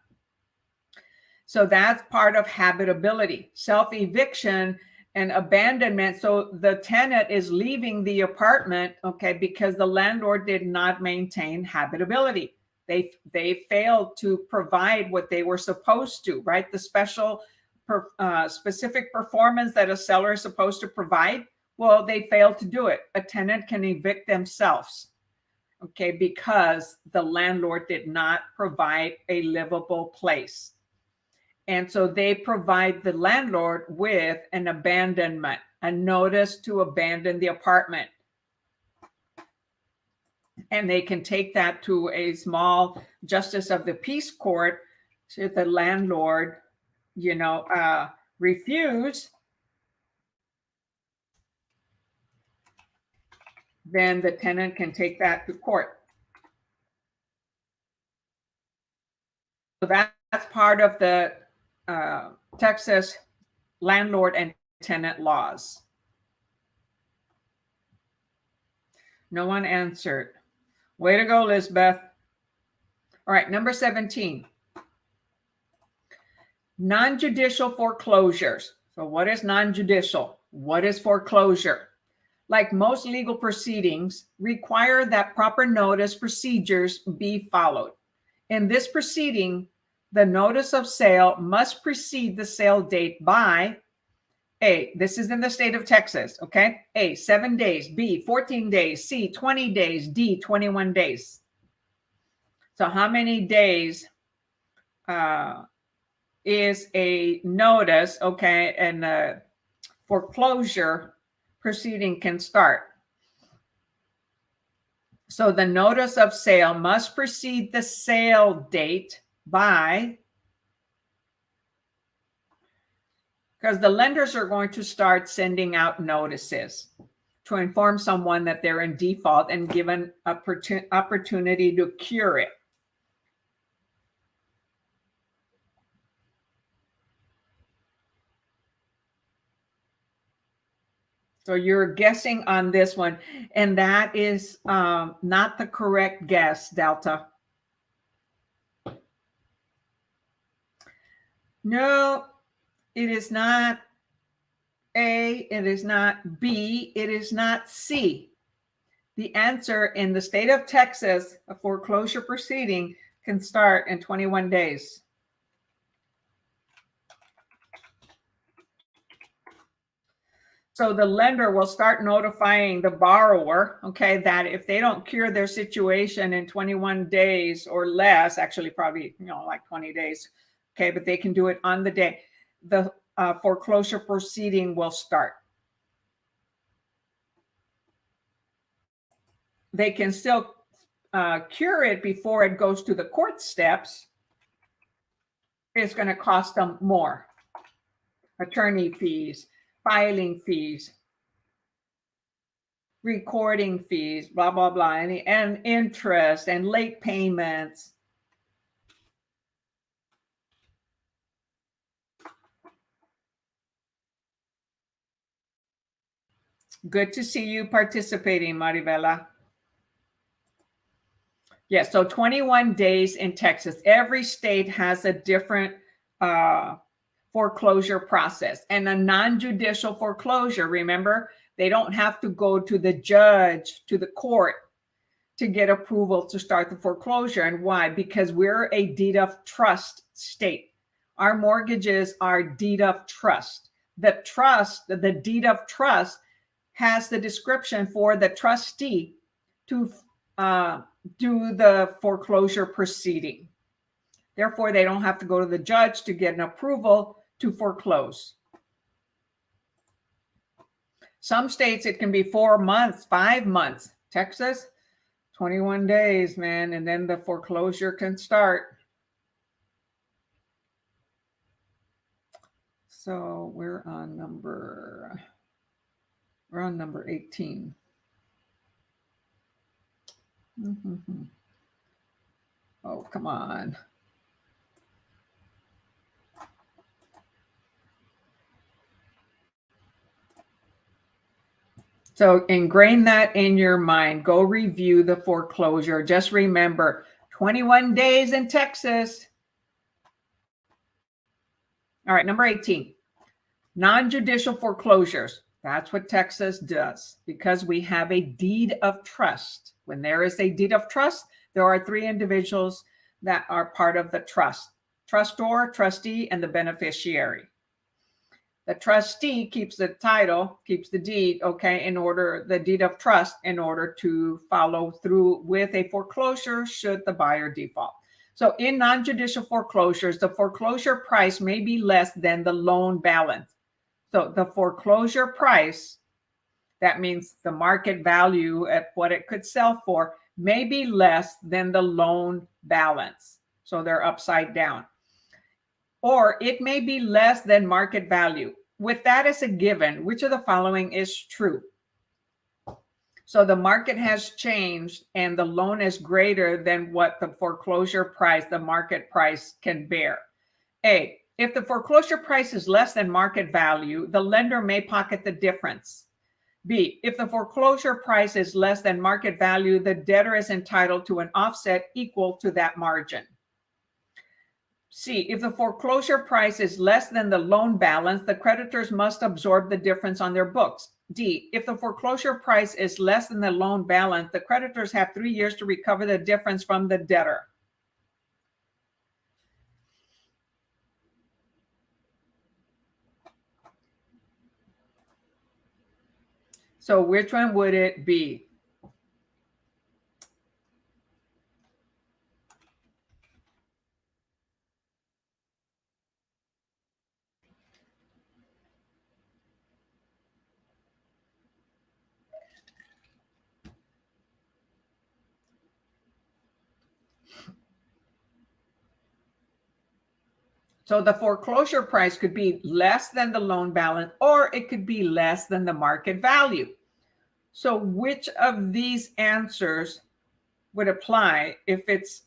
Speaker 1: So that's part of habitability. Self-eviction and abandonment. So the tenant is leaving the apartment, okay, because the landlord did not maintain habitability. They failed to provide what they were supposed to, right? The specific performance that a seller is supposed to provide. Well, they failed to do it. A tenant can evict themselves, okay, because the landlord did not provide a livable place. And so they provide the landlord with an abandonment, a notice to abandon the apartment. And they can take that to a small justice of the peace court. Should the landlord, refuse, then the tenant can take that to court. So that's part of the Texas landlord and tenant laws. No one answered. Way to go, Lisbeth. All right, number 17. Non-judicial foreclosures. So what is non-judicial? What is foreclosure? Like most legal proceedings, require that proper notice procedures be followed. In this proceeding, the notice of sale must precede the sale date by A, this is in the state of Texas, okay? A, 7 days, B, 14 days, C, 20 days, D, 21 days. So how many days is a notice, okay, and the foreclosure proceeding can start? So the notice of sale must precede the sale date by, because the lenders are going to start sending out notices to inform someone that they're in default and given opportunity to cure it. So you're guessing on this one, and that is not the correct guess, Delta. No, it is not A, it is not B, it is not C. The answer in the state of Texas, a foreclosure proceeding can start in 21 days. So the lender will start notifying the borrower, okay, that if they don't cure their situation in 21 days or less, actually probably, like 20 days, okay, but they can do it on the day, the foreclosure proceeding will start. They can still cure it before it goes to the court steps. It's going to cost them more. Attorney fees, filing fees, recording fees, blah, blah, blah, and interest and late payments. Good to see you participating, Maribela. Yeah, so 21 days in Texas. Every state has a different foreclosure process. And a non-judicial foreclosure, remember, they don't have to go to the judge, to the court to get approval to start the foreclosure. And why? Because we're a deed of trust state. Our mortgages are deed of trust. The deed of trust has the description for the trustee to do the foreclosure proceeding. Therefore, they don't have to go to the judge to get an approval to foreclose. Some states, it can be 4 months, 5 months. Texas, 21 days, man, and then the foreclosure can start. So we're on number 18. Mm-hmm. Oh, come on. So ingrain that in your mind. Go review the foreclosure. Just remember, 21 days in Texas. All right, number 18, non-judicial foreclosures. That's what Texas does because we have a deed of trust. When there is a deed of trust, there are 3 individuals that are part of the trust: trustor, trustee, and the beneficiary. The trustee keeps the title, keeps the deed, okay, the deed of trust in order to follow through with a foreclosure should the buyer default. So in non-judicial foreclosures, the foreclosure price may be less than the loan balance. So the foreclosure price, that means the market value at what it could sell for, may be less than the loan balance. So they're upside down. Or it may be less than market value. With that as a given, which of the following is true? So the market has changed and the loan is greater than what the foreclosure price, the market price, can bear. A, if the foreclosure price is less than market value, the lender may pocket the difference. B, if the foreclosure price is less than market value, the debtor is entitled to an offset equal to that margin. C, if the foreclosure price is less than the loan balance, the creditors must absorb the difference on their books. D, if the foreclosure price is less than the loan balance, the creditors have 3 years to recover the difference from the debtor. So which one would it be? So the foreclosure price could be less than the loan balance, or it could be less than the market value. So which of these answers would apply? If it's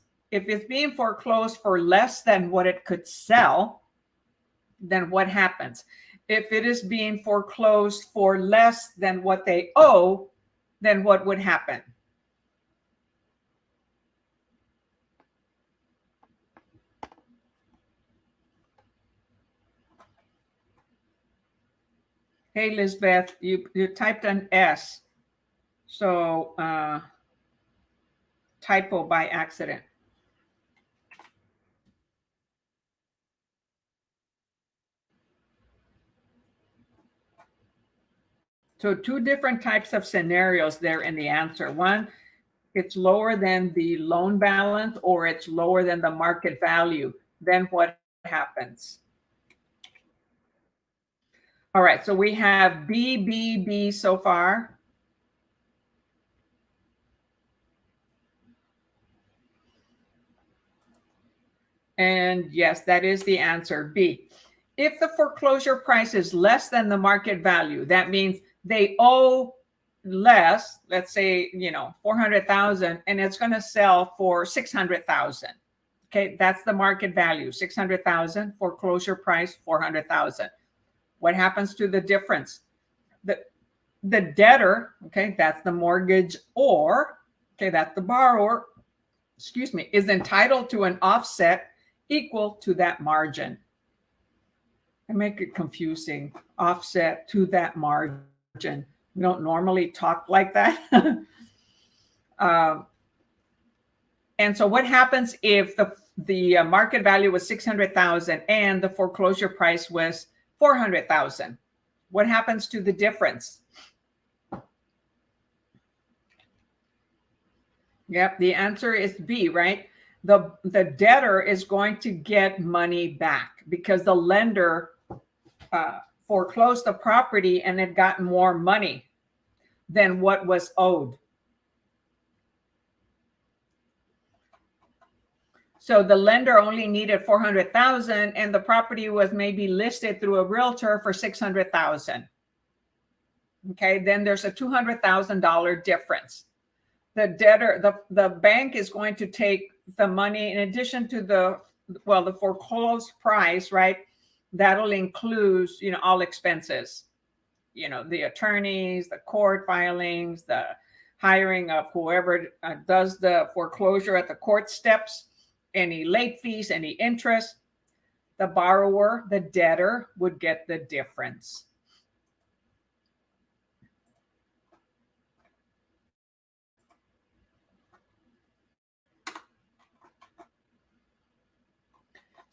Speaker 1: being foreclosed for less than what it could sell, then what happens? If it is being foreclosed for less than what they owe, then what would happen? Hey, Lisbeth, you typed an S. So typo by accident. So 2 different types of scenarios there in the answer. One, it's lower than the loan balance, or it's lower than the market value. Then what happens? All right, so we have B, B, B so far. And yes, that is the answer, B. If the foreclosure price is less than the market value, that means they owe less, let's say, 400,000, and it's going to sell for 600,000. Okay, that's the market value, 600,000, foreclosure price, 400,000. What happens to the difference? The debtor, okay, that's the mortgage, or, okay, that's the borrower, is entitled to an offset equal to that margin. I make it confusing. Offset to that margin. We don't normally talk like that. And so what happens if the market value was 600,000 and the foreclosure price was 400,000? What happens to the difference? Yep, the answer is B, right? The debtor is going to get money back because the lender foreclosed the property and had gotten more money than what was owed. So the lender only needed 400,000 and the property was maybe listed through a realtor for 600,000. Okay, then there's a $200,000 difference. The debtor, the bank is going to take the money in addition to the foreclosed price, right? That'll include, all expenses, the attorneys, the court filings, the hiring of whoever does the foreclosure at the court steps, any late fees, any interest. The borrower, the debtor, would get the difference.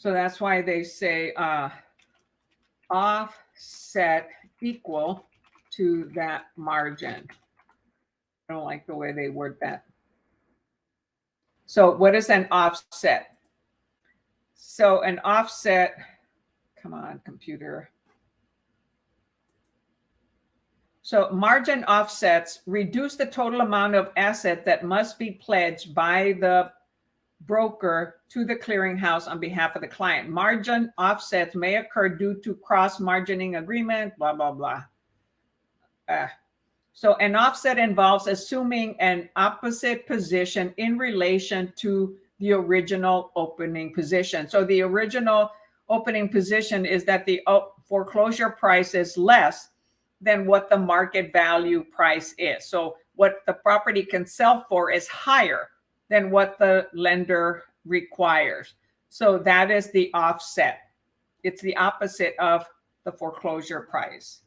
Speaker 1: So that's why they say offset equal to that margin. I don't like the way they word that. So what is an offset? So an offset, come on, computer. So margin offsets reduce the total amount of asset that must be pledged by the broker to the clearinghouse on behalf of the client. Margin offsets may occur due to cross-margining agreement, blah, blah, blah. So an offset involves assuming an opposite position in relation to the original opening position. So the original opening position is that the foreclosure price is less than what the market value price is. So what the property can sell for is higher than what the lender requires. So that is the offset. It's the opposite of the foreclosure price.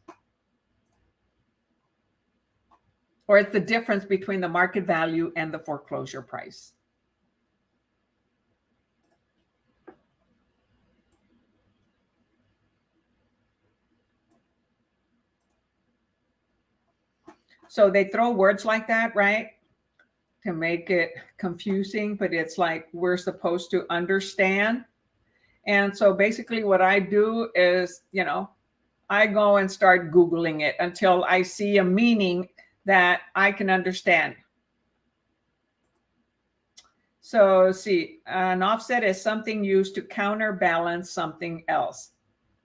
Speaker 1: Or it's the difference between the market value and the foreclosure price. So they throw words like that, right? To make it confusing, but it's like we're supposed to understand. And so basically what I do is, I go and start Googling it until I see a meaning that I can understand. So see, an offset is something used to counterbalance something else.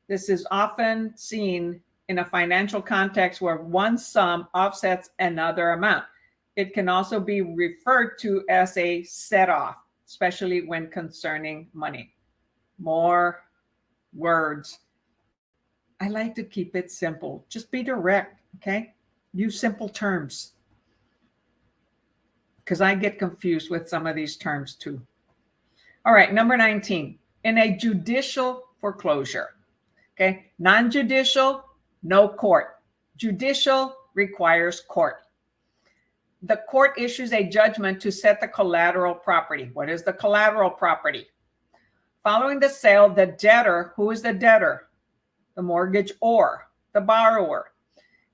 Speaker 1: This is often seen in a financial context where one sum offsets another amount. It can also be referred to as a set-off, especially when concerning money. More words. I like to keep it simple. Just be direct, okay? Use simple terms. Because I get confused with some of these terms too. All right, number 19. In a judicial foreclosure, okay? Non-judicial, no court. Judicial requires court. The court issues a judgment to set the collateral property. What is the collateral property? Following the sale, the debtor, who is the debtor? The mortgagor, the borrower,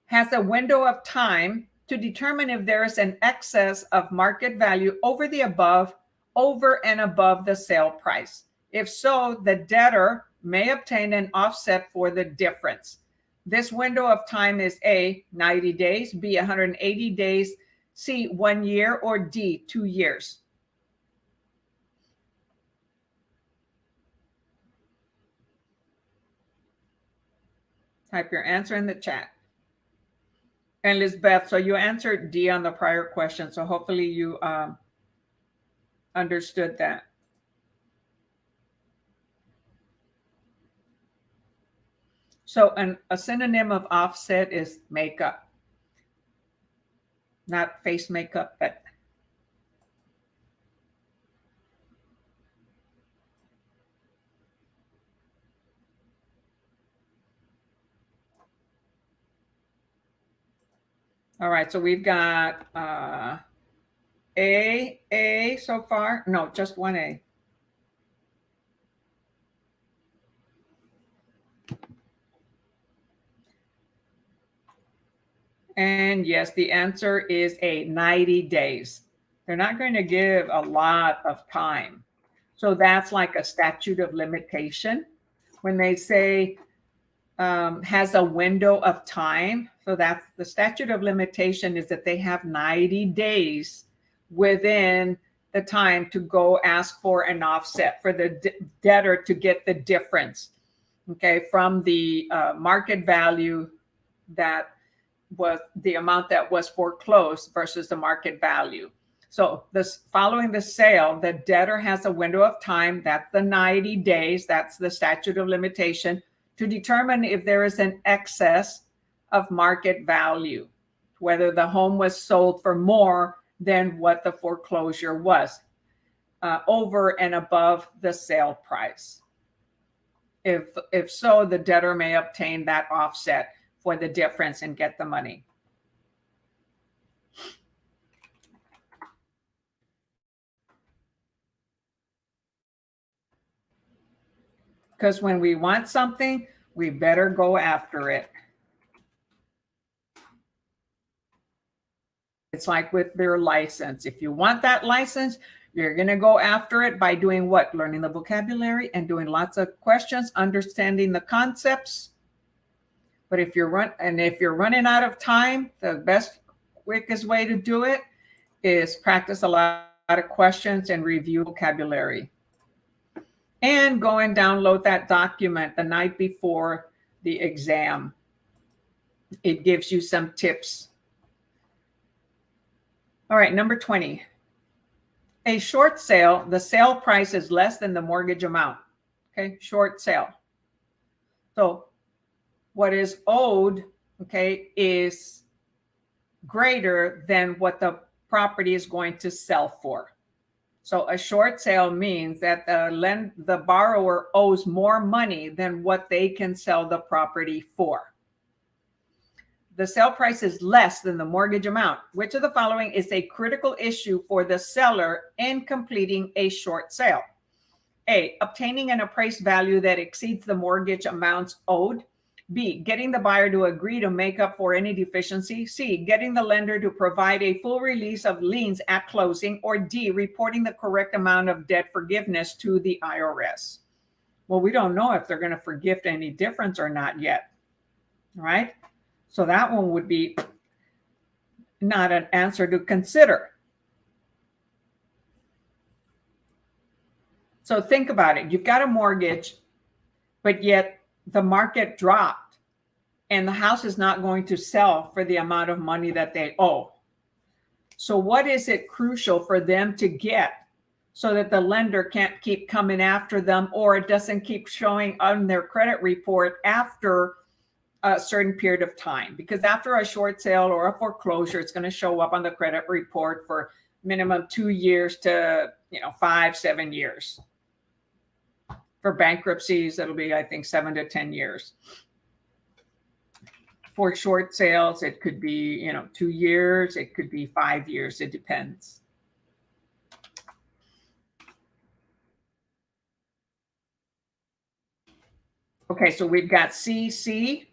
Speaker 1: has a window of time to determine if there is an excess of market value over and above the sale price. If so, the debtor may obtain an offset for the difference. This window of time is A, 90 days, B, 180 days, C, 1 year, or D, 2 years. Type your answer in the chat. And Lisbeth, so you answered D on the prior question, so hopefully you understood that. So a synonym of offset is makeup. Not face makeup, but All right, so we've got A so far. No, just one A. And yes, the answer is A, 90 days. They're not going to give a lot of time. So that's like a statute of limitation. When they say has a window of time, so that's the statute of limitation, is that they have 90 days within the time to go ask for an offset for the debtor to get the difference, okay, from the market value that was the amount that was foreclosed versus the market value. So this following the sale, the debtor has a window of time, that's the 90 days, that's the statute of limitation, to determine if there is an excess of market value, whether the home was sold for more than what the foreclosure was, over and above the sale price. If so, the debtor may obtain that offset for the difference and get the money. Because when we want something, we better go after it. It's like with their license. If you want that license, you're going to go after it by doing what? Learning the vocabulary and doing lots of questions, understanding the concepts. But if you're running out of time, the best, quickest way to do it is practice a lot of questions and review vocabulary. And go and download that document the night before the exam. It gives you some tips. All right, number 20. A short sale, the sale price is less than the mortgage amount. Okay, short sale. So what is owed, okay, is greater than what the property is going to sell for. So a short sale means that the borrower owes more money than what they can sell the property for. The sale price is less than the mortgage amount. Which of the following is a critical issue for the seller in completing a short sale? A, obtaining an appraised value that exceeds the mortgage amounts owed. B, getting the buyer to agree to make up for any deficiency. C, getting the lender to provide a full release of liens at closing. Or D, reporting the correct amount of debt forgiveness to the IRS. Well, we don't know if they're going to forgive any difference or not yet. All right. So that one would be not an answer to consider. So think about it. You've got a mortgage, but yet the market dropped and the house is not going to sell for the amount of money that they owe. So what is it crucial for them to get so that the lender can't keep coming after them, or it doesn't keep showing on their credit report after a certain period of time? Because after a short sale or a foreclosure, it's going to show up on the credit report for minimum 2 years to 5-7 years. For bankruptcies, it'll be, I think, 7 to 10 years. For short sales, it could be 2 years, it could be 5 years, it depends. Okay, so we've got C.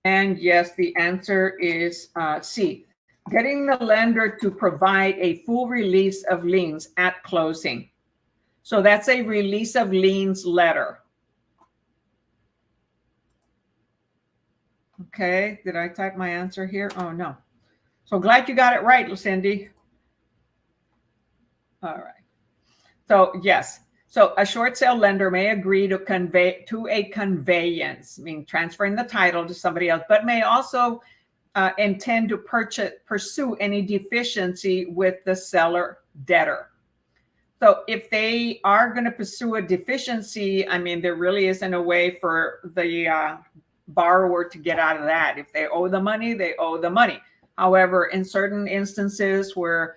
Speaker 1: And yes, the answer is C. Getting the lender to provide a full release of liens at closing. So that's a release of liens letter. Okay, did I type my answer here? Oh, no. So glad you got it right, Lucindy. All right. So yes. So a short sale lender may agree to convey to a conveyance, meaning transferring the title to somebody else, but may also intend to pursue any deficiency with the seller debtor. So if they are going to pursue a deficiency, I mean, there really isn't a way for the borrower to get out of that. If they owe the money, they owe the money. However, in certain instances where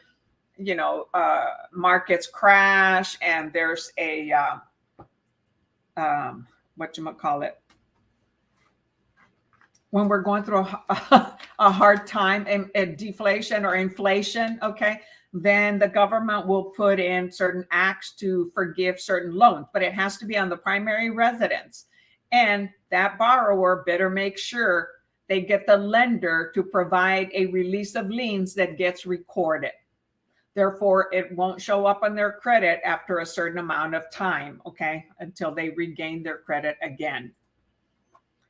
Speaker 1: markets crash and there's a whatchamacallit, when we're going through a hard time and deflation or inflation, okay, then the government will put in certain acts to forgive certain loans, but it has to be on the primary residence. And that borrower better make sure they get the lender to provide a release of liens that gets recorded. Therefore, it won't show up on their credit after a certain amount of time, okay, until they regain their credit again.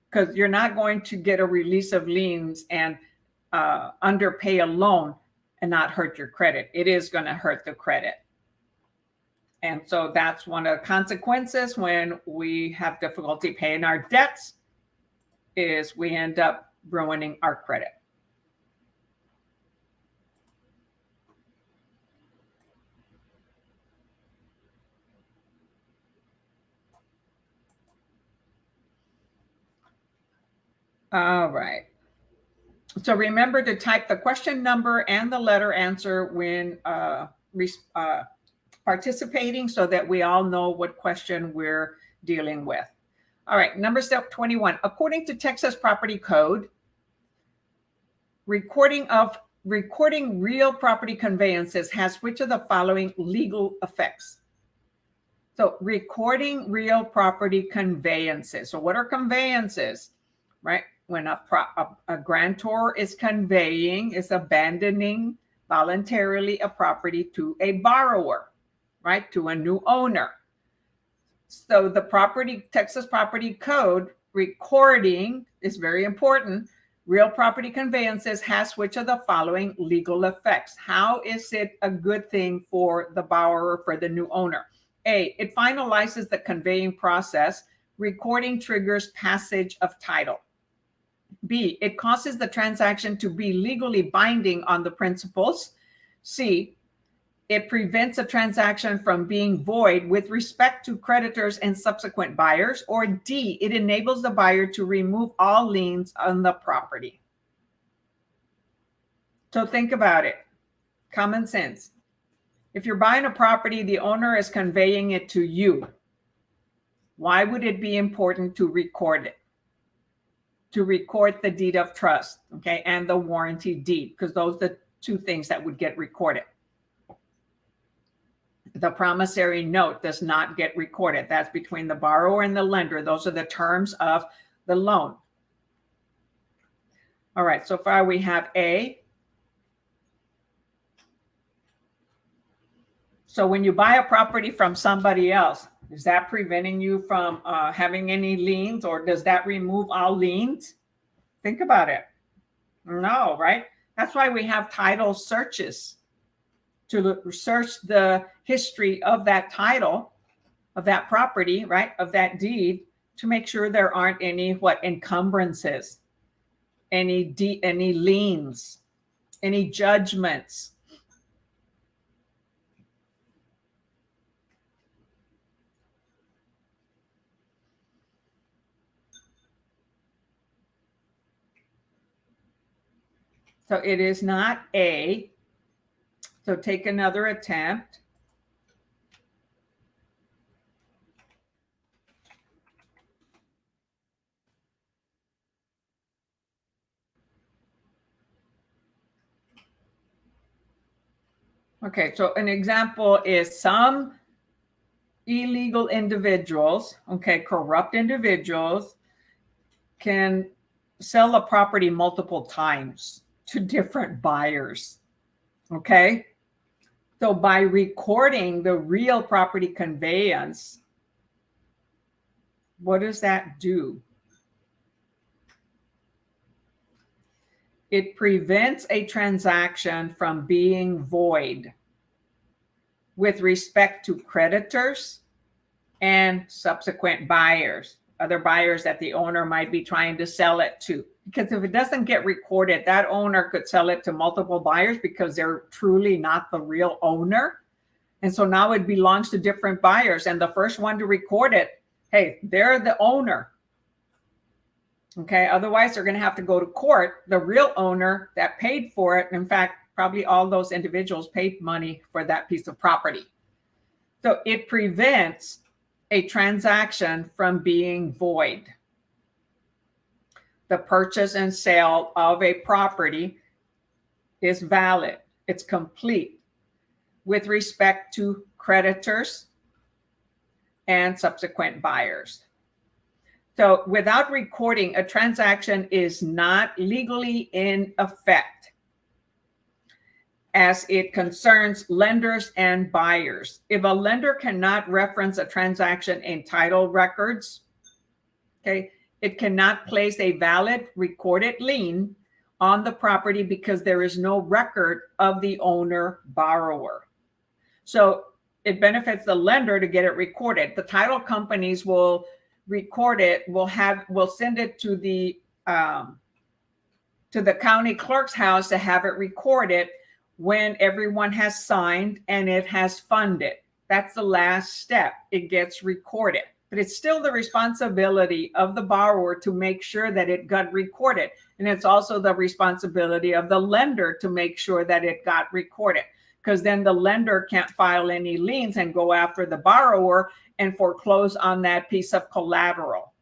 Speaker 1: Because you're not going to get a release of liens and underpay a loan and not hurt your credit. It is going to hurt the credit. And so that's one of the consequences when we have difficulty paying our debts, is we end up ruining our credit. All right. So remember to type the question number and the letter answer when participating, so that we all know what question we're dealing with. All right, number 21. According to Texas Property Code, recording real property conveyances has which of the following legal effects? So recording real property conveyances. So what are conveyances, right? When a grantor is conveying, is abandoning voluntarily a property to a borrower, right? To a new owner. So the Texas Property Code recording is very important. Real property conveyances has which of the following legal effects? How is it a good thing for the borrower, for the new owner? A, it finalizes the conveying process. Recording triggers passage of title. B, it causes the transaction to be legally binding on the principals. C, it prevents a transaction from being void with respect to creditors and subsequent buyers. Or D, it enables the buyer to remove all liens on the property. So think about it. Common sense. If you're buying a property, the owner is conveying it to you. Why would it be important to record it? To record the deed of trust, okay, and the warranty deed, because those are the two things that would get recorded. The promissory note does not get recorded. That's between the borrower and the lender. Those are the terms of the loan. All right, so far we have A. So when you buy a property from somebody else, is that preventing you from having any liens, or does that remove all liens? Think about it. No, right? That's why we have title searches, to search the history of that title, of that property, right? Of that deed, to make sure there aren't any encumbrances, any liens, any judgments. So it is not A. So take another attempt. Okay, so an example is some illegal individuals, okay, corrupt individuals, can sell a property multiple times to different buyers, okay? So by recording the real property conveyance, what does that do? It prevents a transaction from being void with respect to creditors and subsequent buyers, other buyers that the owner might be trying to sell it to. Because if it doesn't get recorded, that owner could sell it to multiple buyers because they're truly not the real owner. And so now it belongs to different buyers. And the first one to record it, hey, they're the owner. Okay, otherwise they're going to have to go to court. The real owner that paid for it, in fact, probably all those individuals paid money for that piece of property. So it prevents a transaction from being void. the purchase and sale of a property is valid. It's complete with respect to creditors and subsequent buyers. So without recording, a transaction is not legally in effect as it concerns lenders and buyers. If a lender cannot reference a transaction in title records, okay, it cannot place a valid recorded lien on the property because there is no record of the owner borrower. So it benefits the lender to get it recorded. The title companies will record it, will send it to the county clerk's house to have it recorded when everyone has signed and it has funded. That's the last step. It gets recorded. But it's still the responsibility of the borrower to make sure that it got recorded. And it's also the responsibility of the lender to make sure that it got recorded, because then the lender can't file any liens and go after the borrower and foreclose on that piece of collateral.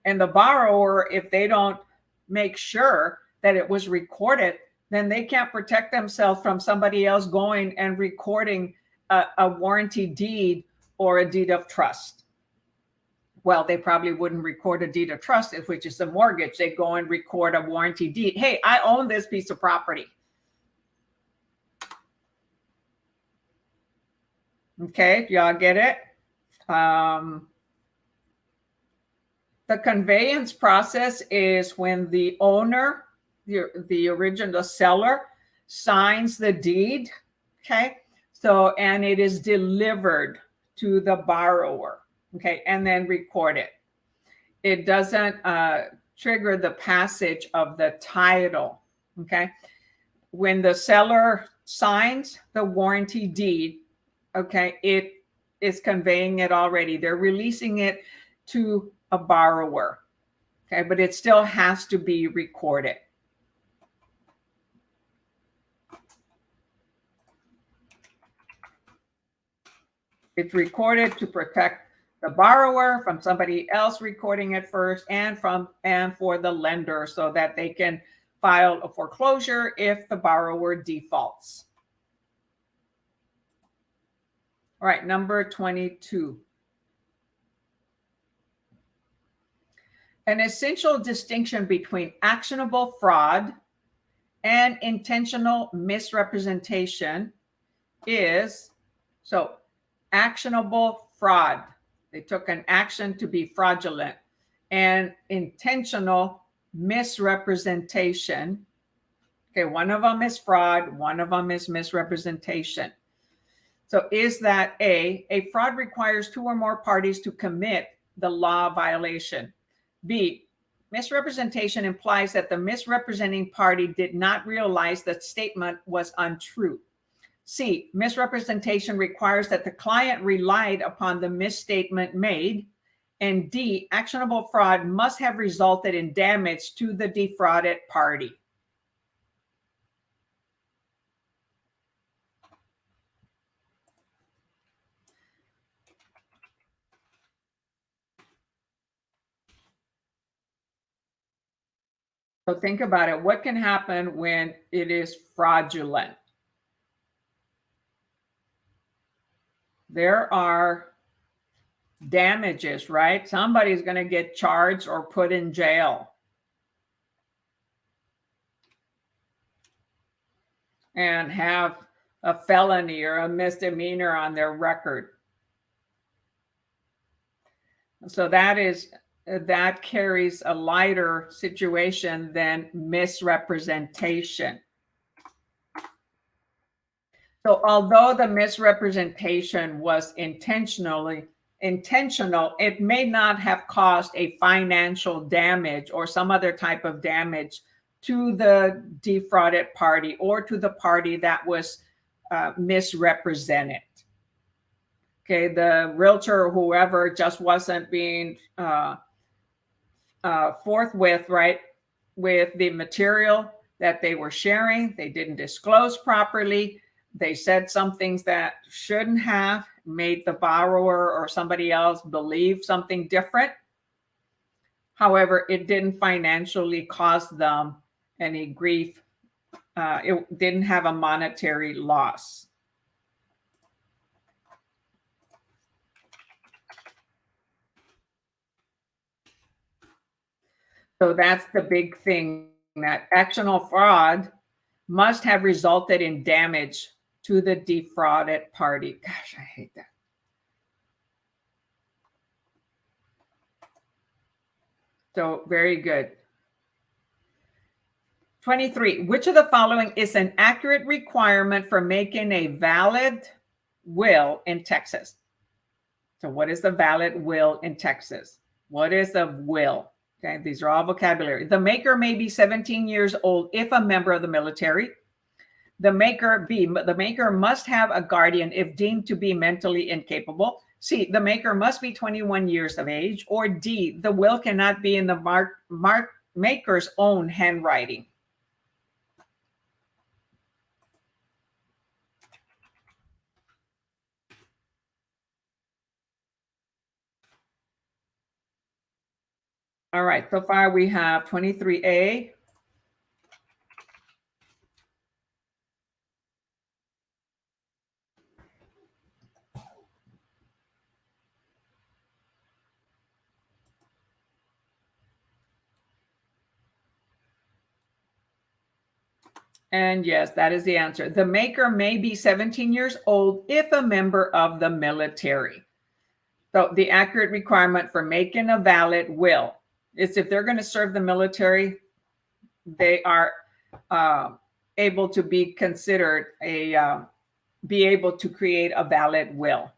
Speaker 1: And the borrower, if they don't make sure that it was recorded, then they can't protect themselves from somebody else going and recording a warranty deed or a deed of trust. Well, they probably wouldn't record a deed of trust, which is a mortgage. They go and record a warranty deed. Hey, I own this piece of property. Okay, y'all get it? The conveyance process is when the owner, the original seller, signs the deed. Okay, so, and it is delivered to the borrower. Okay, and then record it. It doesn't trigger the passage of the title. Okay, when the seller signs the warranty deed, okay, it is conveying it already. They're releasing it to a borrower. Okay, but it still has to be recorded. It's recorded to protect the borrower from somebody else recording it first, and for the lender, so that they can file a foreclosure if the borrower defaults. All right, number 22. An essential distinction between actionable fraud and intentional misrepresentation is, so actionable fraud, they took an action to be fraudulent, and intentional misrepresentation. Okay, one of them is fraud, one of them is misrepresentation. So is that A, fraud requires two or more parties to commit the law violation. B, misrepresentation implies that the misrepresenting party did not realize that statement was untrue. C, misrepresentation requires that the client relied upon the misstatement made. And D, actionable fraud must have resulted in damage to the defrauded party. So think about it. What can happen when it is fraudulent? There are damages, right? Somebody's going to get charged or put in jail. And have a felony or a misdemeanor on their record. So that carries a lighter situation than misrepresentation. So although the misrepresentation was intentional, it may not have caused a financial damage or some other type of damage to the defrauded party or to the party that was misrepresented. Okay, the realtor or whoever just wasn't being forthwith, right, with the material that they were sharing. They didn't disclose properly. They said some things that shouldn't have, made the borrower or somebody else believe something different. However, it didn't financially cause them any grief. It didn't have a monetary loss. So that's the big thing, that actional fraud must have resulted in damage to the defrauded party. Gosh, I hate that. So very good. 23. Which of the following is an accurate requirement for making a valid will in Texas? So what is the valid will in Texas? What is a will? Okay, these are all vocabulary. The maker may be 17 years old if a member of the military. The maker must have a guardian if deemed to be mentally incapable. C, the maker must be 21 years of age. Or D, the will cannot be in the maker's own handwriting. All right, so far we have 23A. And yes, that is the answer. The maker may be 17 years old if a member of the military. So the accurate requirement for making a valid will is if they're going to serve the military, they are able to be considered be able to create a valid will.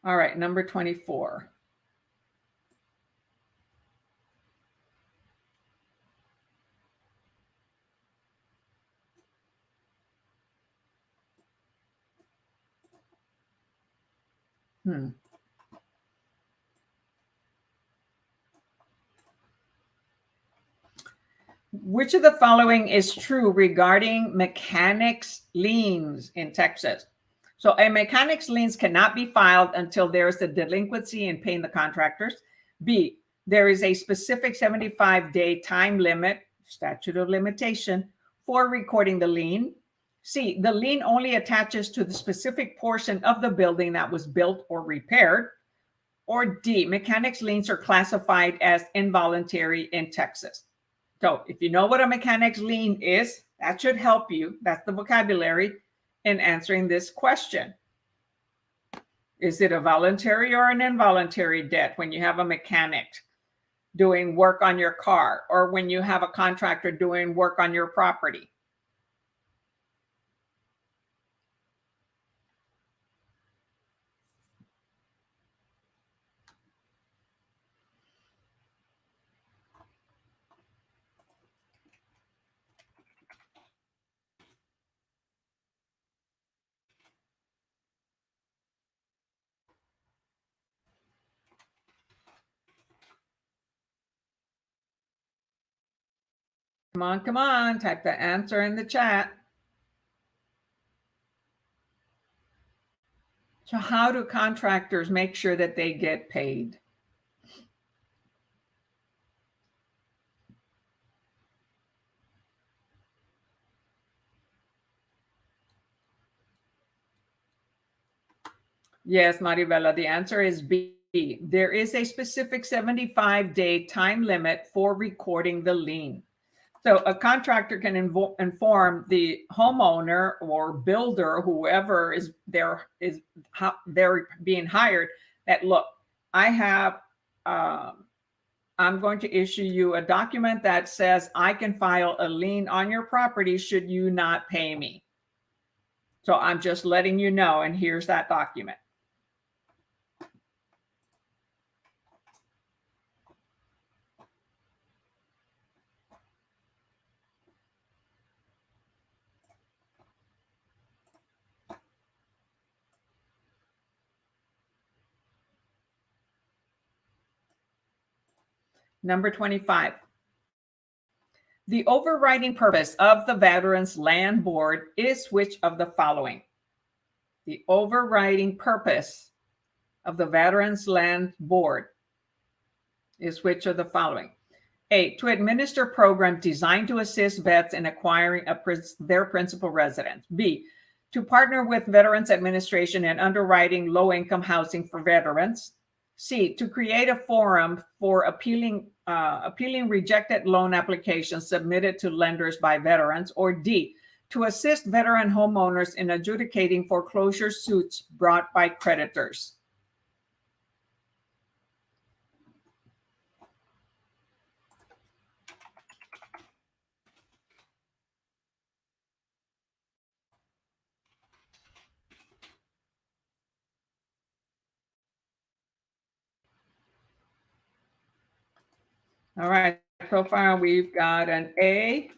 Speaker 1: All right, number 24. Which of the following is true regarding mechanics liens in Texas? So a mechanics liens cannot be filed until there is a delinquency in paying the contractors. B, there is a specific 75-day time limit, statute of limitation, for recording the lien. C, the lien only attaches to the specific portion of the building that was built or repaired. Or D, mechanics liens are classified as involuntary in Texas. So if you know what a mechanics lien is, that should help you. That's the vocabulary in answering this question. Is it a voluntary or an involuntary debt when you have a mechanic doing work on your car, or when you have a contractor doing work on your property? Come on, type the answer in the chat. So how do contractors make sure that they get paid? Yes, Maribela, the answer is B. There is a specific 75-day time limit for recording the lien. So a contractor can inform the homeowner or builder, whoever is there is how they're being hired, that look, I have I'm going to issue you a document that says I can file a lien on your property should you not pay me. So I'm just letting you know, and here's that document. Number 25. The overriding purpose of the Veterans Land Board is which of the following? The overriding purpose of the Veterans Land Board is which of the following? A, to administer programs designed to assist vets in acquiring their principal residence. B, to partner with Veterans Administration in underwriting low-income housing for veterans. C, to create a forum for appealing rejected loan applications submitted to lenders by veterans. Or D, to assist veteran homeowners in adjudicating foreclosure suits brought by creditors. All right, so far we've got an A.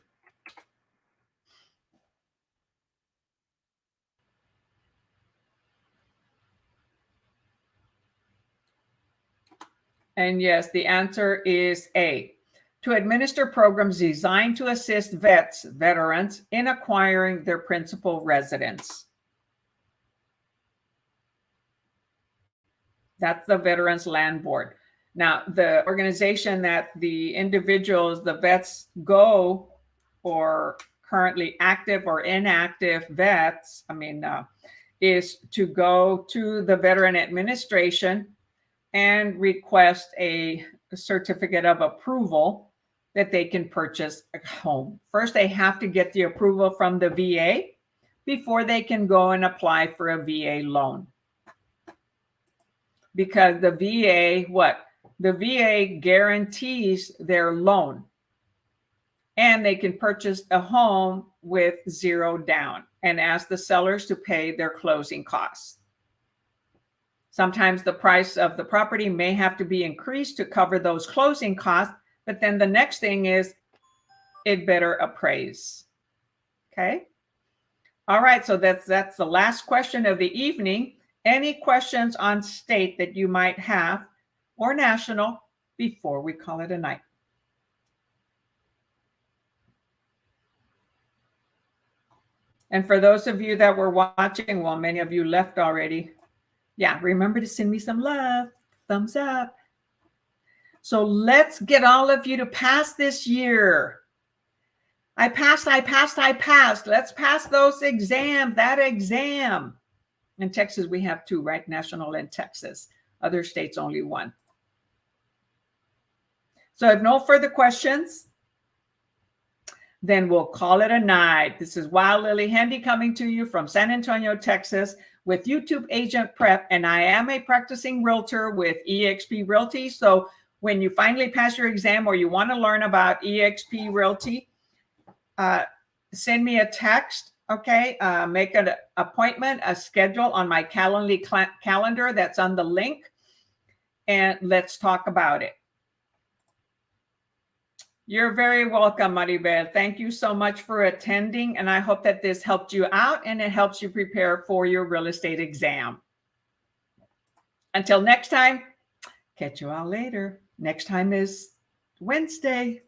Speaker 1: And yes, the answer is A, to administer programs designed to assist veterans in acquiring their principal residence. That's the Veterans Land Board. Now, the organization that the individuals, the vets go, or currently active or inactive vets, is to go to the Veteran Administration and request a certificate of approval that they can purchase a home. First, they have to get the approval from the VA before they can go and apply for a VA loan. Because the VA, the VA guarantees their loan, and they can purchase a home with zero down and ask the sellers to pay their closing costs. Sometimes the price of the property may have to be increased to cover those closing costs, but then the next thing is it better appraise. Okay. All right. So that's the last question of the evening. Any questions on state that you might have, or national, before we call it a night? And for those of you that were watching, well, many of you left already. Yeah, remember to send me some love, thumbs up. So let's get all of you to pass this year. I passed. Let's pass those exams, that exam. In Texas, we have 2, right? National and Texas. Other states, only 1. So if no further questions, then we'll call it a night. This is Wild Lillie Handy coming to you from San Antonio, Texas, with YouTube Agent Prep. And I am a practicing realtor with eXp Realty. So when you finally pass your exam or you want to learn about eXp Realty, send me a text. Okay, make an appointment, a schedule on my Calendly calendar that's on the link, and let's talk about it. You're very welcome, Maribel. Thank you so much for attending, and I hope that this helped you out and it helps you prepare for your real estate exam. Until next time, catch you all later. Next time is Wednesday.